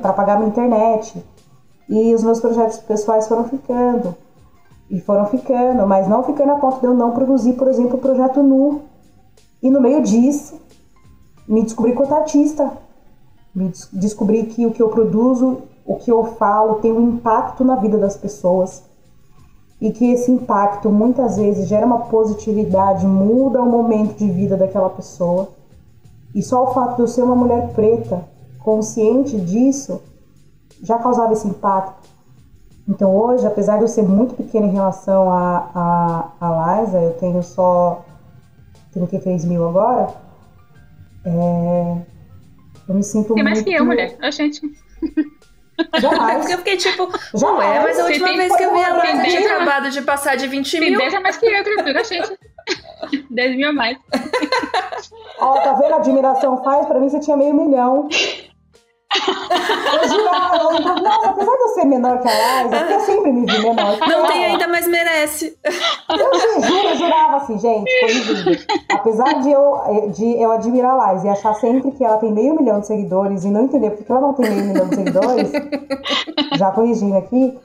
para pagar minha internet. E os meus projetos pessoais foram ficando, mas não ficando a ponto de eu não produzir, por exemplo, o Projeto Nu. E no meio disso, me descobri quanto artista, descobri que o que eu produzo, o que eu falo tem um impacto na vida das pessoas e que esse impacto muitas vezes gera uma positividade, muda o momento de vida daquela pessoa. E só o fato de eu ser uma mulher preta, consciente disso, já causava esse impacto. Então hoje, apesar de eu ser muito pequena em relação a Liza, eu tenho só 33 mil agora, eu me sinto tem muito... mais que eu, mulher. A gente... Jamais. Porque eu fiquei tipo, Jamais. mas a última vez que eu vi a Liza tinha acabado de passar de 20 mil. Tem 10 a mais que eu, criatura, gente. 10 mil a mais. Ó, tá vendo a admiração faz? Pra mim você tinha 500 mil. Eu jurava, nossa, apesar de eu ser menor que a Liza, porque eu sempre me vi menor. Não tem ainda, mas merece. Eu jurava assim, gente, corrigindo. Apesar de eu admirar a Liza e achar sempre que ela tem 500 mil de seguidores e não entender porque ela não tem 500 mil de seguidores, já corrigindo aqui,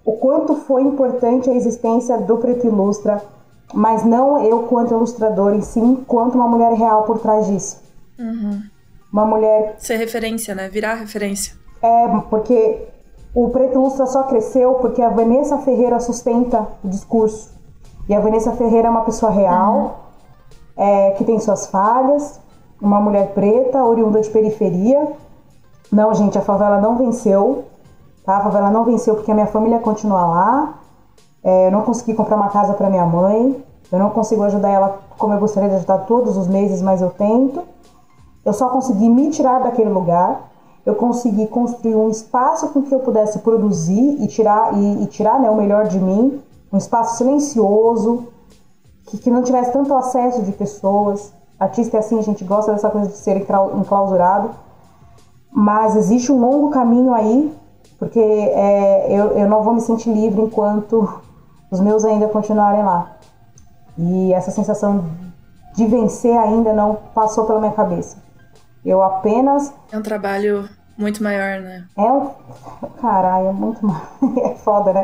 o quanto foi importante a existência do Preta Ilustra, mas não eu quanto ilustradora, e sim quanto uma mulher real por trás disso. Uhum. Uma mulher... Ser referência, né? Virar referência. Porque o Preta Ilustra só cresceu porque a Vanessa Ferreira sustenta o discurso. E a Vanessa Ferreira é uma pessoa real, que tem suas falhas, uma mulher preta, oriunda de periferia. Não, gente, a favela não venceu, tá? A favela não venceu porque a minha família continua lá. Eu não consegui comprar uma casa para minha mãe, eu não consigo ajudar ela como eu gostaria de ajudar todos os meses, mas eu tento. Eu só consegui me tirar daquele lugar, eu consegui construir um espaço com que eu pudesse produzir e tirar né, o melhor de mim, um espaço silencioso, que não tivesse tanto acesso de pessoas. Artista é assim, a gente gosta dessa coisa de ser enclausurado, mas existe um longo caminho aí, porque eu não vou me sentir livre enquanto os meus ainda continuarem lá. E essa sensação de vencer ainda não passou pela minha cabeça. Eu apenas... É um trabalho muito maior, né? Caralho, é muito mais... É foda, né?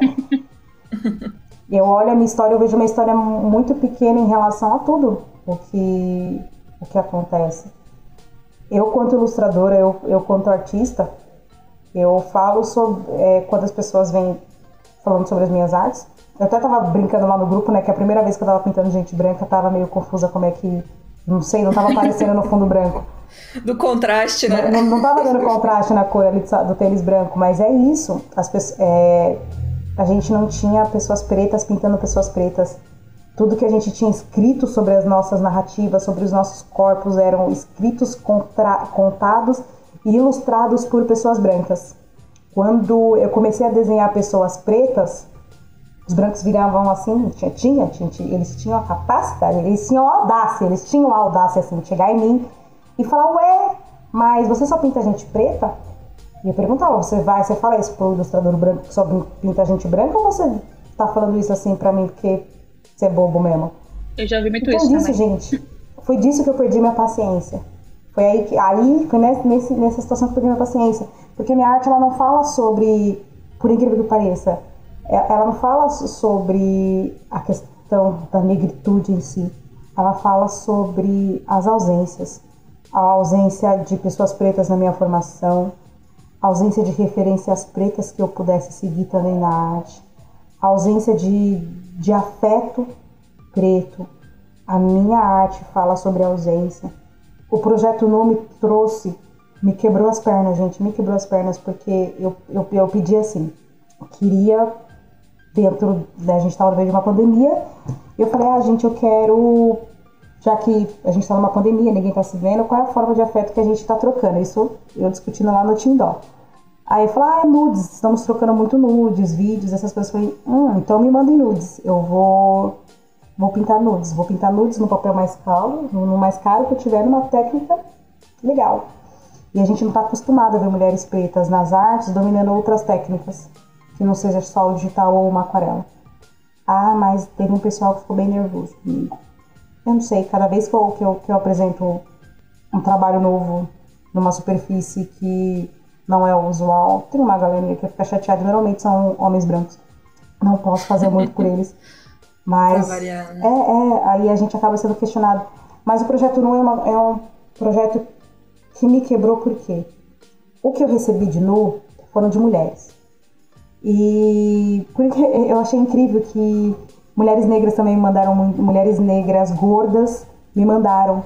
Eu olho a minha história, eu vejo uma história muito pequena em relação a tudo o que acontece. Eu, quanto ilustradora, eu quanto artista, eu falo sobre... quando as pessoas vêm falando sobre as minhas artes, Eu até tava brincando lá no grupo, né, que a primeira vez que eu tava pintando gente branca, tava meio confusa como é que... Não sei, não tava aparecendo no fundo branco. Do contraste, né? Não tava dando contraste na cor ali do tênis branco, mas é isso. A gente não tinha pessoas pretas pintando pessoas pretas. Tudo que a gente tinha escrito sobre as nossas narrativas, sobre os nossos corpos, eram escritos, contados e ilustrados por pessoas brancas. Quando eu comecei a desenhar pessoas pretas, os brancos viravam assim, eles tinham a capacidade, eles tinham a audácia assim, de chegar em mim e falar, ué, mas você só pinta gente preta? E eu perguntava, você fala isso pro ilustrador branco que só pinta gente branca, ou você tá falando isso assim pra mim porque você é bobo mesmo? Eu já vi muito então, isso disso, também. gente, foi disso que eu perdi minha paciência. Foi nessa situação que eu perdi minha paciência. Porque minha arte, ela não fala sobre, por incrível que pareça, ela não fala sobre a questão da negritude em si. Ela fala sobre as ausências. A ausência de pessoas pretas na minha formação, a ausência de referências pretas que eu pudesse seguir também na arte, a ausência de afeto preto. A minha arte fala sobre a ausência. O Projeto Nu me quebrou as pernas, gente, me quebrou as pernas, porque eu pedi assim, eu queria, a gente estava no meio de uma pandemia, eu falei, gente, eu quero, já que a gente está numa pandemia, ninguém está se vendo, qual é a forma de afeto que a gente está trocando? Isso eu discutindo lá no Tindó. Aí eu falei, nudes, estamos trocando muito nudes, vídeos, essas coisas. Eu falei, então me mandem nudes, eu vou pintar nudes no papel mais caro, no mais caro que eu tiver, numa técnica legal. E a gente não está acostumado a ver mulheres pretas nas artes dominando outras técnicas, que não seja só o digital ou uma aquarela. Mas teve um pessoal que ficou bem nervoso comigo. Eu não sei, cada vez que eu apresento um trabalho novo numa superfície que não é o usual, tem uma galerinha que fica chateada, geralmente são homens brancos. Não posso fazer muito por eles. Mas variar, né? aí a gente acaba sendo questionado. Mas o Projeto Nu é um projeto que me quebrou porque o que eu recebi de nu foram de mulheres. E porque eu achei incrível que mulheres negras também me mandaram muito, mulheres negras gordas me mandaram.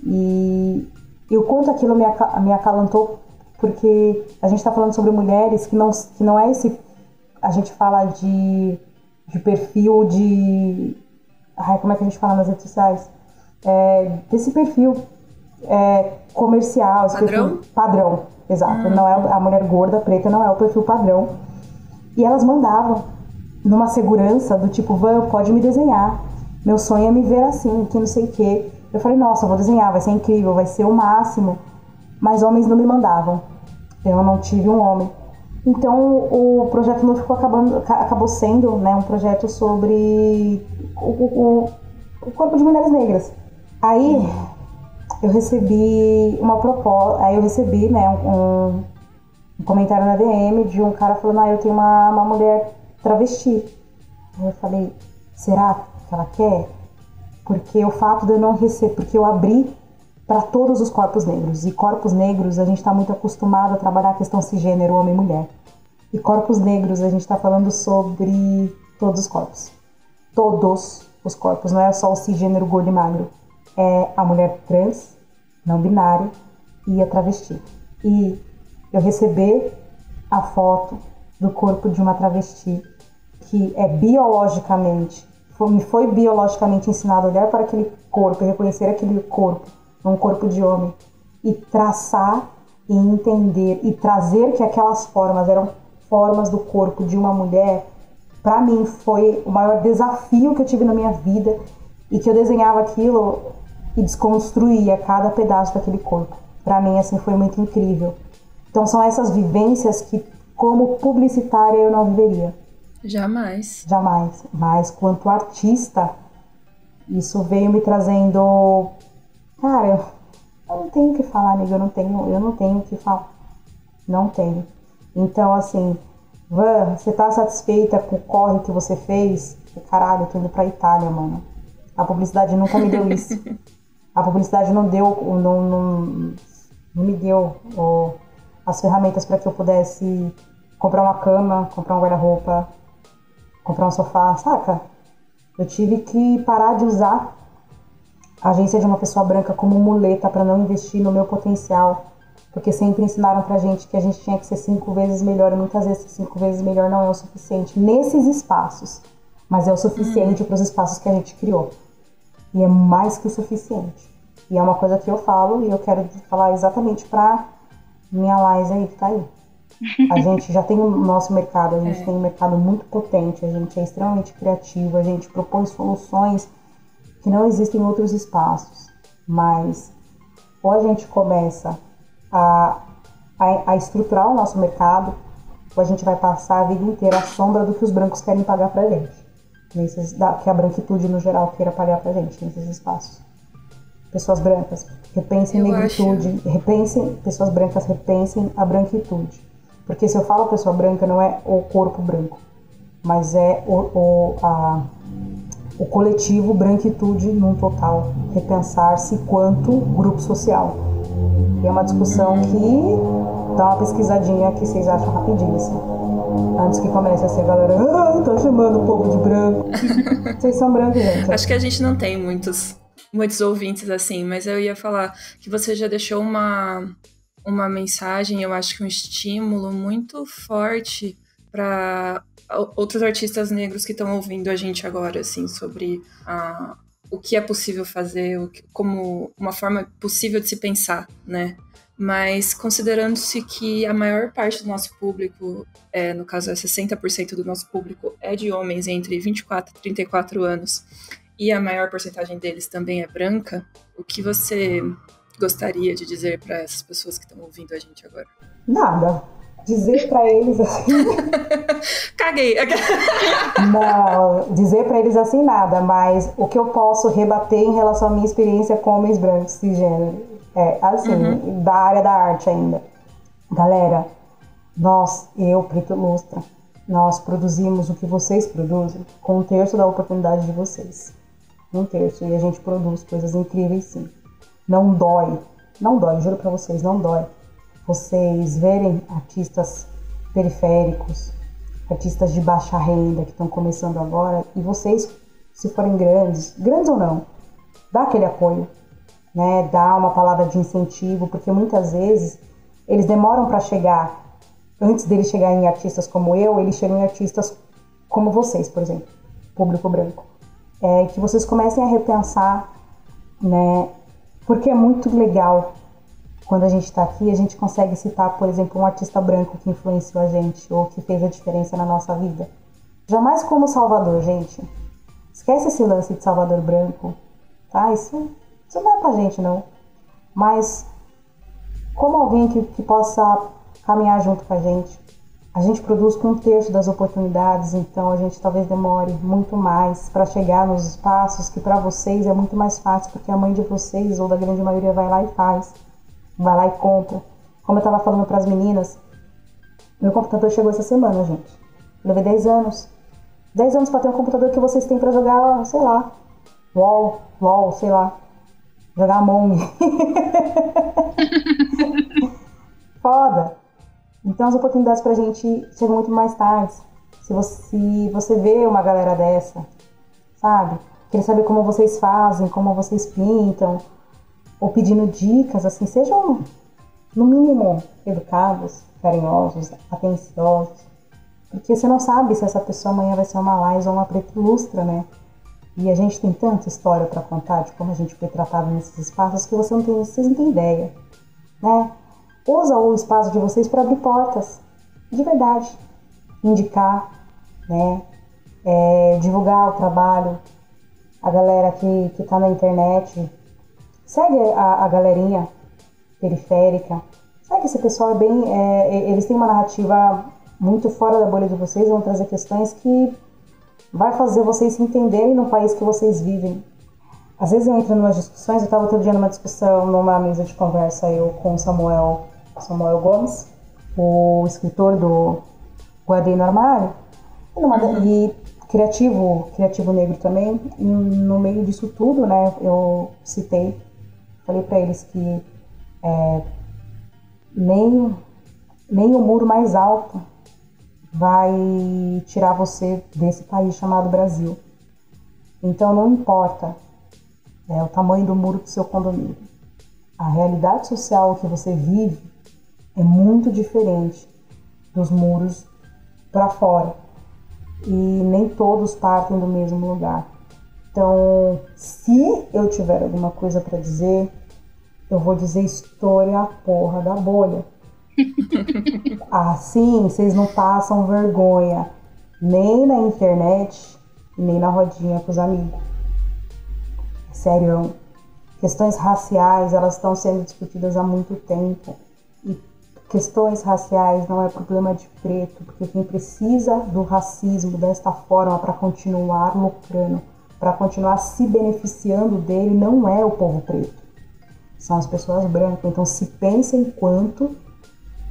E o quanto aquilo me acalantou, porque a gente está falando sobre mulheres que não é esse... A gente fala de perfil de... como é que a gente fala nas redes sociais? Desse perfil comercial. Esse padrão? Perfil padrão, exato. Não é, a mulher gorda, preta, não é o perfil padrão. E elas mandavam numa segurança do tipo, pode me desenhar. Meu sonho é me ver assim, que não sei o quê. Eu falei, nossa, eu vou desenhar, vai ser incrível, vai ser o máximo. Mas homens não me mandavam. Eu não tive um homem. Então, o Projeto Nu acabou sendo, né, um projeto sobre o corpo de mulheres negras. Aí, eu recebi uma proposta, né, um comentário na DM de um cara falando, eu tenho uma mulher travesti. Aí eu falei, será que ela quer? Porque o fato de eu não receber, porque eu abri para todos os corpos negros. E corpos negros, a gente está muito acostumado a trabalhar a questão cisgênero, homem e mulher. E corpos negros, a gente está falando sobre todos os corpos. Todos os corpos, não é só o cisgênero gordo e magro. É a mulher trans, não binária e a travesti. E eu receber a foto do corpo de uma travesti que é me foi biologicamente ensinado a olhar para aquele corpo e reconhecer aquele corpo, um corpo de homem, e traçar e entender e trazer que aquelas formas eram formas do corpo de uma mulher, para mim foi o maior desafio que eu tive na minha vida, e que eu desenhava aquilo e desconstruía cada pedaço daquele corpo. Para mim, assim, foi muito incrível. Então são essas vivências que, como publicitária, eu não viveria. Jamais. Jamais. Mas quanto artista, isso veio me trazendo... Cara, eu não tenho o que falar, amiga. Eu não tenho o que falar. Não tenho. Então, assim, você tá satisfeita com o corre que você fez? Caralho, eu tô indo pra Itália, mano. A publicidade nunca me deu isso. A publicidade não me deu as ferramentas para que eu pudesse comprar uma cama, comprar um guarda-roupa, comprar um sofá, saca? Eu tive que parar de usar a agência de uma pessoa branca como muleta para não investir no meu potencial, porque sempre ensinaram pra gente que a gente tinha que ser 5 vezes melhor, e muitas vezes ser 5 vezes melhor não é o suficiente nesses espaços, mas é o suficiente para os espaços que a gente criou. E é mais que o suficiente. E é uma coisa que eu falo, e eu quero falar exatamente pra minha Laís aí que tá aí. A gente já tem o nosso mercado, a gente tem um mercado muito potente, a gente é extremamente criativo, a gente propõe soluções que não existem em outros espaços, mas ou a gente começa a estruturar o nosso mercado, ou a gente vai passar a vida inteira à sombra do que os brancos querem pagar pra gente, que a branquitude no geral queira pagar pra gente nesses espaços. Pessoas brancas, repensem negritude, pessoas brancas repensem a branquitude. Porque se eu falo pessoa branca, não é o corpo branco, mas é o coletivo branquitude num total, repensar-se quanto grupo social. E é uma discussão que dá uma pesquisadinha que vocês acham rapidinho, assim. Antes que comece a ser a galera, tá chamando o povo de branco. Vocês são brancos, gente. Acho que a gente não tem muitos ouvintes assim, mas eu ia falar que você já deixou uma mensagem, eu acho que um estímulo muito forte para outros artistas negros que estão ouvindo a gente agora, assim, sobre o que é possível fazer, como uma forma possível de se pensar, né? Mas considerando-se que a maior parte do nosso público, no caso 60% do nosso público, é de homens entre 24 e 34 anos, e a maior porcentagem deles também é branca, o que você gostaria de dizer para essas pessoas que estão ouvindo a gente agora? Nada. Dizer para eles assim... Caguei! Não, dizer para eles assim nada, mas o que eu posso rebater em relação à minha experiência com homens brancos cisgênero assim, da área da arte ainda. Galera, eu, Preto Ilustra, nós produzimos o que vocês produzem com 1/3 da oportunidade de vocês. 1/3, e a gente produz coisas incríveis, sim. Não dói, juro pra vocês, não dói. Vocês verem artistas periféricos, artistas de baixa renda que estão começando agora, e vocês, se forem grandes ou não, dá aquele apoio, né? Dá uma palavra de incentivo, porque muitas vezes eles demoram para chegar. Antes deles chegarem em artistas como eu, eles chegam em artistas como vocês, por exemplo, público branco. Que vocês comecem a repensar, né? Porque é muito legal quando a gente está aqui, a gente consegue citar, por exemplo, um artista branco que influenciou a gente ou que fez a diferença na nossa vida. Jamais como Salvador, gente. Esquece esse lance de Salvador branco, tá? Isso não é pra gente, não. Mas como alguém que possa caminhar junto com a gente produz com 1/3 das oportunidades, então a gente talvez demore muito mais para chegar nos espaços que para vocês é muito mais fácil, porque a mãe de vocês, ou da grande maioria, vai lá e faz, vai lá e compra. Como eu tava falando para as meninas, meu computador chegou essa semana, gente. Eu levei 10 anos. 10 anos para ter um computador que vocês têm para jogar, sei lá, LOL, sei lá, jogar Among. Foda. Então as oportunidades pra gente chegam muito mais tarde. Se você vê uma galera dessa, sabe? Quer saber como vocês fazem, como vocês pintam, ou pedindo dicas, assim, sejam no mínimo educados, carinhosos, atenciosos. Porque você não sabe se essa pessoa amanhã vai ser uma Laís ou uma Preta Ilustra, né? E a gente tem tanta história pra contar de como a gente foi tratado nesses espaços que vocês não têm ideia, né? Usa o espaço de vocês para abrir portas, de verdade. Indicar, né? Divulgar o trabalho. A galera que tá na internet. Segue a galerinha periférica. Segue esse pessoal, eles têm uma narrativa muito fora da bolha de vocês, vão trazer questões que vai fazer vocês se entenderem no país que vocês vivem. Às vezes eu entro em umas discussões, eu estava outro dia numa discussão, numa mesa de conversa, eu com o Samuel Gomes, o escritor do Guardei no Armário, e criativo negro também. E no meio disso tudo, né, eu falei para eles que nem o muro mais alto vai tirar você desse país chamado Brasil. Então não importa o tamanho do muro do seu condomínio. A realidade social que você vive é muito diferente dos muros para fora. E nem todos partem do mesmo lugar. Então, se eu tiver alguma coisa para dizer, eu vou dizer história porra da bolha. Assim, vocês não passam vergonha nem na internet, nem na rodinha com os amigos. Sério, questões raciais, elas estão sendo discutidas há muito tempo. E questões raciais não é problema de preto, porque quem precisa do racismo desta forma para continuar lucrando, para continuar se beneficiando dele, não é o povo preto. São as pessoas brancas. Então se pensem enquanto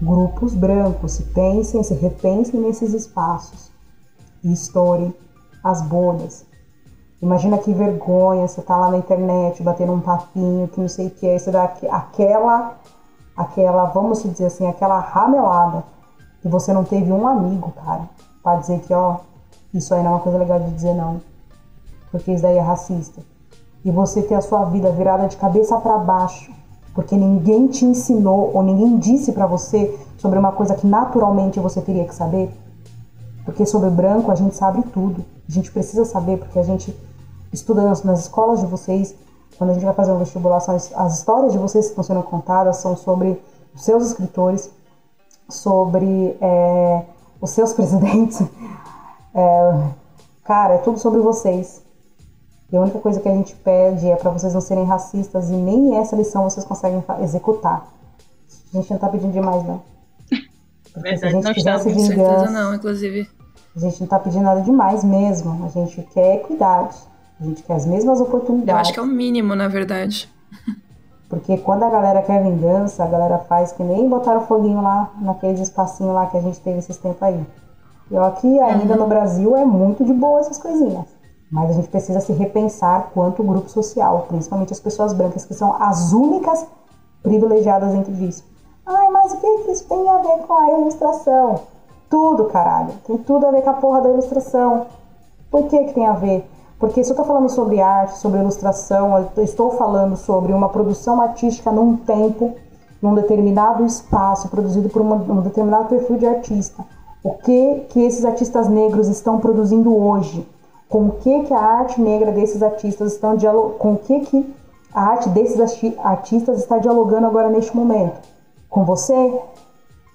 grupos brancos, se repensem nesses espaços e estourem as bolhas. Imagina que vergonha, você tá lá na internet batendo um papinho, que não sei o que é, você dá aquela, vamos dizer assim, aquela ramelada, que você não teve um amigo, cara, pra dizer que, isso aí não é uma coisa legal de dizer não, porque isso daí é racista. E você ter a sua vida virada de cabeça para baixo, porque ninguém te ensinou ou ninguém disse pra você sobre uma coisa que naturalmente você teria que saber. Porque sobre branco a gente sabe tudo. A gente precisa saber, porque a gente estuda nas escolas de vocês, quando a gente vai fazer um vestibular, as histórias de vocês que estão sendo contadas são sobre os seus escritores, sobre os seus presidentes. Cara, é tudo sobre vocês. E a única coisa que a gente pede é para vocês não serem racistas, e nem essa lição vocês conseguem executar. A gente não tá pedindo demais, não. Porque Verdade, se a gente não quisesse estamos. Com certeza vingança, não, inclusive. a gente não tá pedindo nada demais mesmo. A gente quer equidade. A gente quer as mesmas oportunidades. Eu acho que é o mínimo, na verdade. Porque quando a galera quer vingança, a galera faz que nem botaram foguinho lá, naqueles espacinhos lá que a gente teve esses tempos aí. E aqui ainda no Brasil é muito de boa essas coisinhas. Mas a gente precisa se repensar quanto grupo social, principalmente as pessoas brancas, que são as únicas privilegiadas dentro disso. Ai, mas o que isso tem a ver com a ilustração? Tudo, caralho. Tem tudo a ver com a porra da ilustração. Por que tem a ver? Porque se eu tô falando sobre arte, sobre ilustração, eu estou falando sobre uma produção artística num tempo, num determinado espaço, produzido por um determinado perfil de artista. O que esses artistas negros estão produzindo hoje? Com o que a arte negra desses artistas estão dialogando? Com o que a arte desses artistas está dialogando agora neste momento? Com você?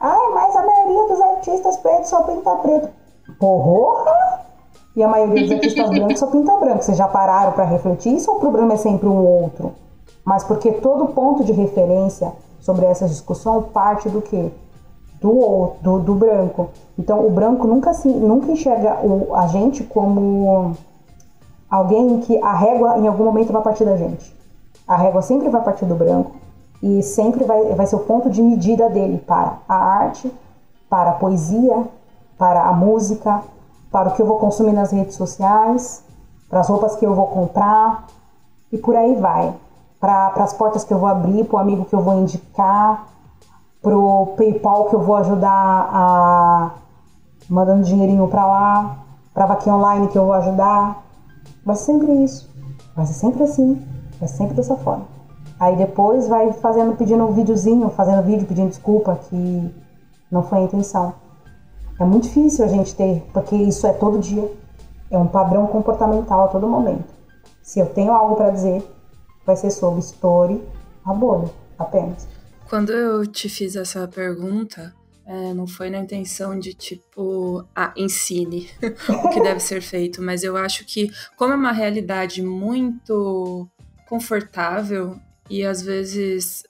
Ai, mas a maioria dos artistas pretos só pinta preto. Porra! E a maioria dos artistas brancos só pinta branco. Vocês já pararam para refletir isso, ou o problema é sempre um outro? Mas porque todo ponto de referência sobre essa discussão parte do quê? Do branco. Então o branco nunca enxerga a gente como alguém que a régua em algum momento vai partir da gente. A régua sempre vai partir do branco e sempre vai ser o ponto de medida dele para a arte, para a poesia, para a música, para o que eu vou consumir nas redes sociais, para as roupas que eu vou comprar e por aí vai. Para as portas que eu vou abrir, para o amigo que eu vou indicar, pro PayPal que eu vou ajudar mandando dinheirinho pra lá, pra vaquinha online que eu vou ajudar. Vai ser sempre isso. Vai ser sempre assim. Vai ser sempre dessa forma. Aí depois vai pedindo um videozinho, fazendo vídeo, pedindo desculpa, que não foi a intenção. É muito difícil a gente ter, porque isso é todo dia. É um padrão comportamental a todo momento. Se eu tenho algo pra dizer, vai ser sobre story, a bolha, apenas. Quando eu te fiz essa pergunta, não foi na intenção de, ensine o que deve ser feito, mas eu acho que, como é uma realidade muito confortável e às vezes,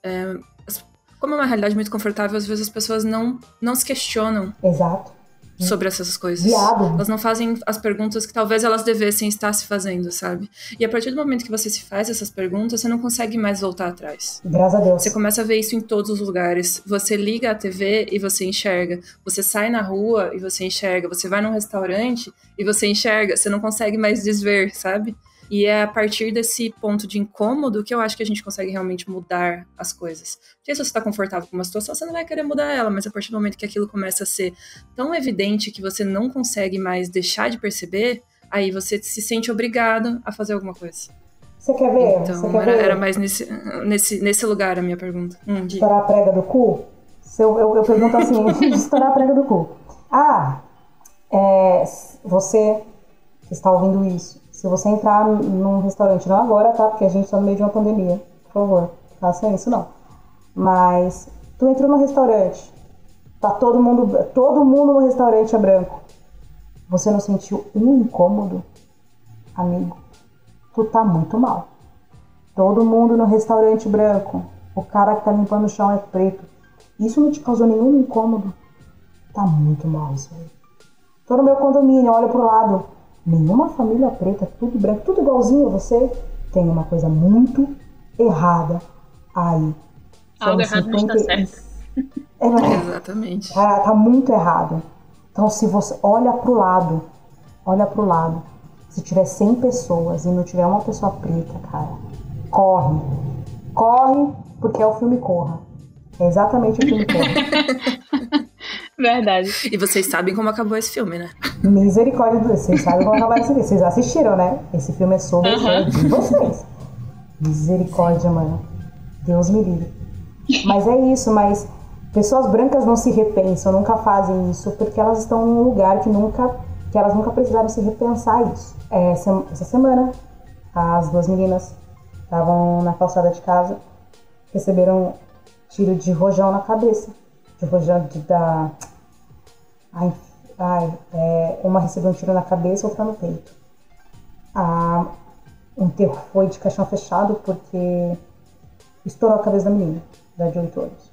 como é uma realidade muito confortável, às vezes as pessoas não se questionam. Exato. Sobre essas coisas. Viado. Elas não fazem as perguntas que talvez elas devessem estar se fazendo, sabe? E a partir do momento que você se faz essas perguntas, você não consegue mais voltar atrás. Graças a Deus. Você começa a ver isso em todos os lugares. Você liga a TV e você enxerga. Você sai na rua e você enxerga. Você vai num restaurante e você enxerga. Você não consegue mais desver, sabe? E é a partir desse ponto de incômodo que eu acho que a gente consegue realmente mudar as coisas. Porque se você está confortável com uma situação, você não vai querer mudar ela, mas a partir do momento que aquilo começa a ser tão evidente que você não consegue mais deixar de perceber, aí você se sente obrigado a fazer alguma coisa. Você quer ver? Então, era mais nesse lugar a minha pergunta. Estourar a prega do cu? Eu pergunto assim, estourar a prega do cu. Você que está ouvindo isso, se você entrar num restaurante, não agora, tá? Porque a gente está no meio de uma pandemia. Por favor, faça isso não. Mas tu entrou no restaurante, tá todo mundo no restaurante é branco. Você não sentiu um incômodo? Amigo, tu tá muito mal. Todo mundo no restaurante branco, o cara que tá limpando o chão é preto. Isso não te causou nenhum incômodo? Tá muito mal isso aí. Tô no meu condomínio, olha pro lado. Nenhuma família preta, tudo branco, tudo igualzinho a você. Tem uma coisa muito errada aí. Algo errado não está certo. Exatamente. Tá muito errado. Então, se você olha pro lado, se tiver 100 pessoas e não tiver uma pessoa preta, cara, corre, porque é o filme Corra. É exatamente o filme Corra. Verdade. E vocês sabem como acabou esse filme, né? Misericórdia de Deus, vocês sabem como acabou esse filme. Vocês assistiram, né? Esse filme é sobre de vocês. Misericórdia, mano. Deus me livre. Mas é isso, mas pessoas brancas não se repensam, nunca fazem isso, porque elas estão num lugar que elas nunca precisaram se repensar isso. Essa semana, as duas meninas estavam na calçada de casa, receberam tiro de rojão na cabeça. De rojão uma recebeu um tiro na cabeça, outra no peito. O enterro foi de caixão fechado porque estourou a cabeça da menina, de 8 anos.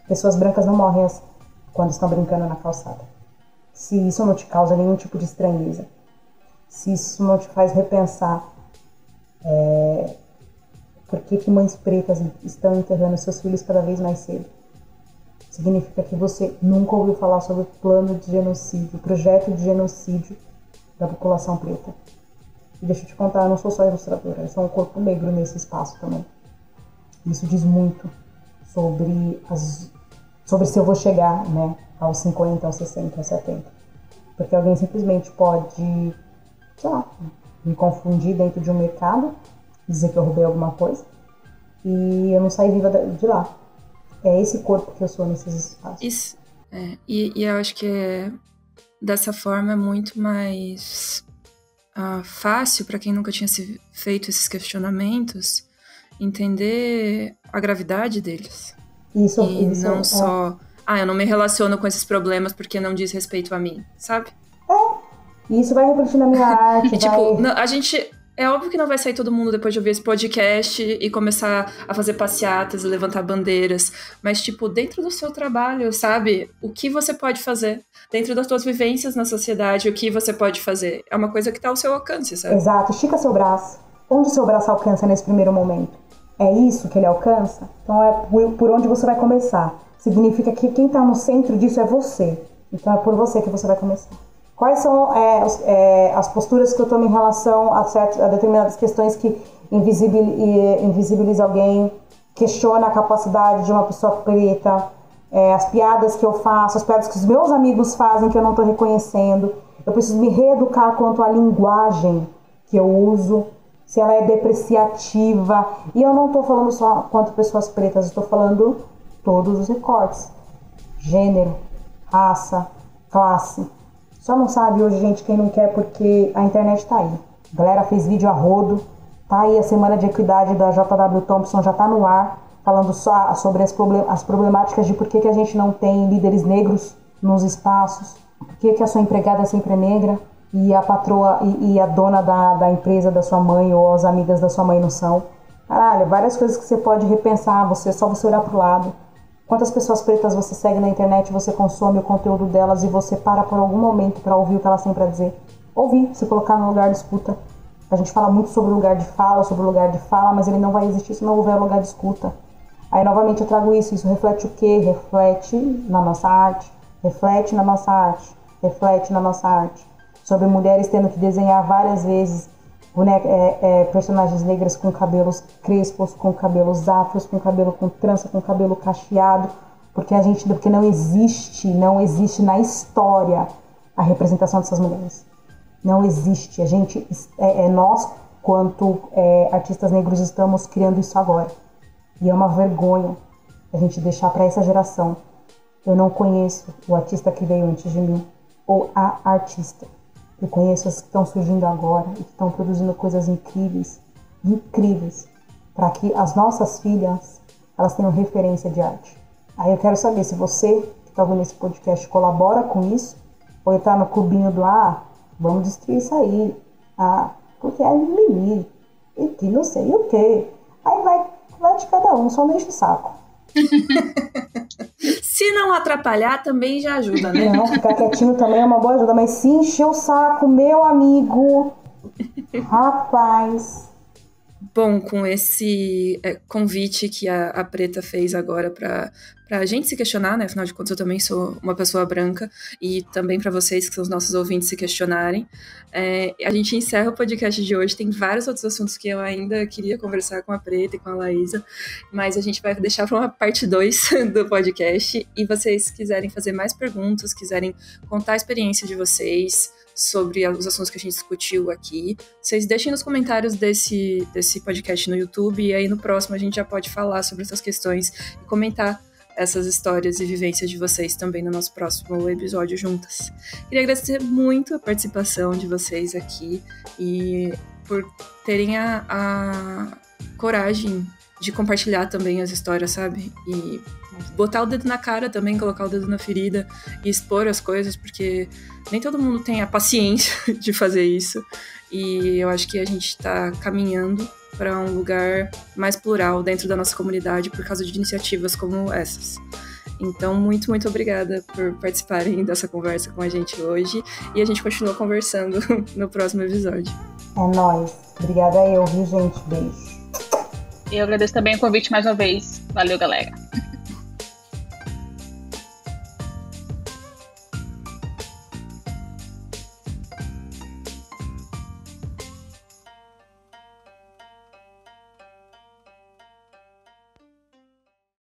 Pessoas brancas não morrem assim, quando estão brincando na calçada. Se isso não te causa nenhum tipo de estranheza, se isso não te faz repensar por que mães pretas estão enterrando seus filhos cada vez mais cedo, significa que você nunca ouviu falar sobre o plano de genocídio, o projeto de genocídio da população preta. E deixa eu te contar, eu não sou só ilustradora, eu sou um corpo negro nesse espaço também. Isso diz muito sobre se eu vou chegar, né, aos 50, aos 60, aos 70. Porque alguém simplesmente pode, sei lá, me confundir dentro de um mercado, dizer que eu roubei alguma coisa, e eu não saí viva de lá. É esse corpo que eu sou nesses espaços. Isso, e eu acho que dessa forma é muito mais fácil para quem nunca tinha feito esses questionamentos entender a gravidade deles. Isso não só, eu não me relaciono com esses problemas porque não diz respeito a mim, sabe? E isso vai refletir na minha arte. E tipo, a gente... É óbvio que não vai sair todo mundo depois de ouvir esse podcast e começar a fazer passeatas e levantar bandeiras, mas, tipo, dentro do seu trabalho, sabe? O que você pode fazer? Dentro das suas vivências na sociedade, o que você pode fazer? É uma coisa que tá ao seu alcance, sabe? Exato. Estica seu braço. Onde o seu braço alcança nesse primeiro momento? É isso que ele alcança? Então é por onde você vai começar. Significa que quem tá no centro disso é você. Então é por você que você vai começar. Quais são as posturas que eu tomo em relação a determinadas questões que invisibiliza alguém, questiona a capacidade de uma pessoa preta, as piadas que eu faço, as piadas que os meus amigos fazem que eu não estou reconhecendo. Eu preciso me reeducar quanto à linguagem que eu uso, se ela é depreciativa. E eu não estou falando só quanto pessoas pretas, estou falando todos os recortes. Gênero, raça, classe. Só não sabe hoje, gente, quem não quer, porque a internet tá aí. A galera fez vídeo a rodo, tá aí a Semana de Equidade da JW Thompson, já tá no ar, falando só sobre as problemáticas de por que a gente não tem líderes negros nos espaços, por que a sua empregada sempre é negra e a patroa e a dona da empresa da sua mãe ou as amigas da sua mãe não são. Caralho, várias coisas que você pode repensar, só você olhar pro lado. Quantas pessoas pretas você segue na internet, você consome o conteúdo delas e você para por algum momento para ouvir o que elas têm para dizer? Ouvir, se colocar no lugar de escuta. A gente fala muito sobre o lugar de fala, mas ele não vai existir se não houver lugar de escuta. Aí, novamente, eu trago isso. Isso reflete o quê? Reflete na nossa arte. Sobre mulheres tendo que desenhar várias vezes personagens negras com cabelos crespos, com cabelos afros, com cabelo com trança, com cabelo cacheado, porque não existe na história a representação dessas mulheres. Não existe. Nós, quanto artistas negros, estamos criando isso agora. E é uma vergonha a gente deixar para essa geração. Eu não conheço o artista que veio antes de mim, ou a artista. Eu conheço as que estão surgindo agora e que estão produzindo coisas incríveis, para que as nossas filhas, elas tenham referência de arte. Aí eu quero saber se você, que está ouvindo esse podcast, colabora com isso, ou está no clubinho do, vamos destruir isso aí, porque é mimimi, e que não sei o quê. Aí vai de cada um, só não enche o saco. Se não atrapalhar, também já ajuda, né? Não, ficar quietinho também é uma boa ajuda, mas se encher o saco, meu amigo, rapaz. Bom, com esse convite que a Preta fez agora para a gente se questionar, né? Afinal de contas, eu também sou uma pessoa branca, e também para vocês, que são os nossos ouvintes, se questionarem. A gente encerra o podcast de hoje. Tem vários outros assuntos que eu ainda queria conversar com a Preta e com a Laísa, mas a gente vai deixar para uma parte 2 do podcast. E vocês quiserem fazer mais perguntas, quiserem contar a experiência de vocês sobre os assuntos que a gente discutiu aqui, vocês deixem nos comentários desse podcast no YouTube, e aí no próximo a gente já pode falar sobre essas questões e comentar essas histórias e vivências de vocês também no nosso próximo episódio juntas. Queria agradecer muito a participação de vocês aqui e por terem a coragem de compartilhar também as histórias, sabe? E botar o dedo na cara também, colocar o dedo na ferida e expor as coisas, porque nem todo mundo tem a paciência de fazer isso. E eu acho que a gente tá caminhando para um lugar mais plural dentro da nossa comunidade por causa de iniciativas como essas. Então, muito, muito obrigada por participarem dessa conversa com a gente hoje, e a gente continua conversando no próximo episódio. É nóis. Obrigada viu, gente? Beijo. Eu agradeço também o convite mais uma vez. Valeu, galera.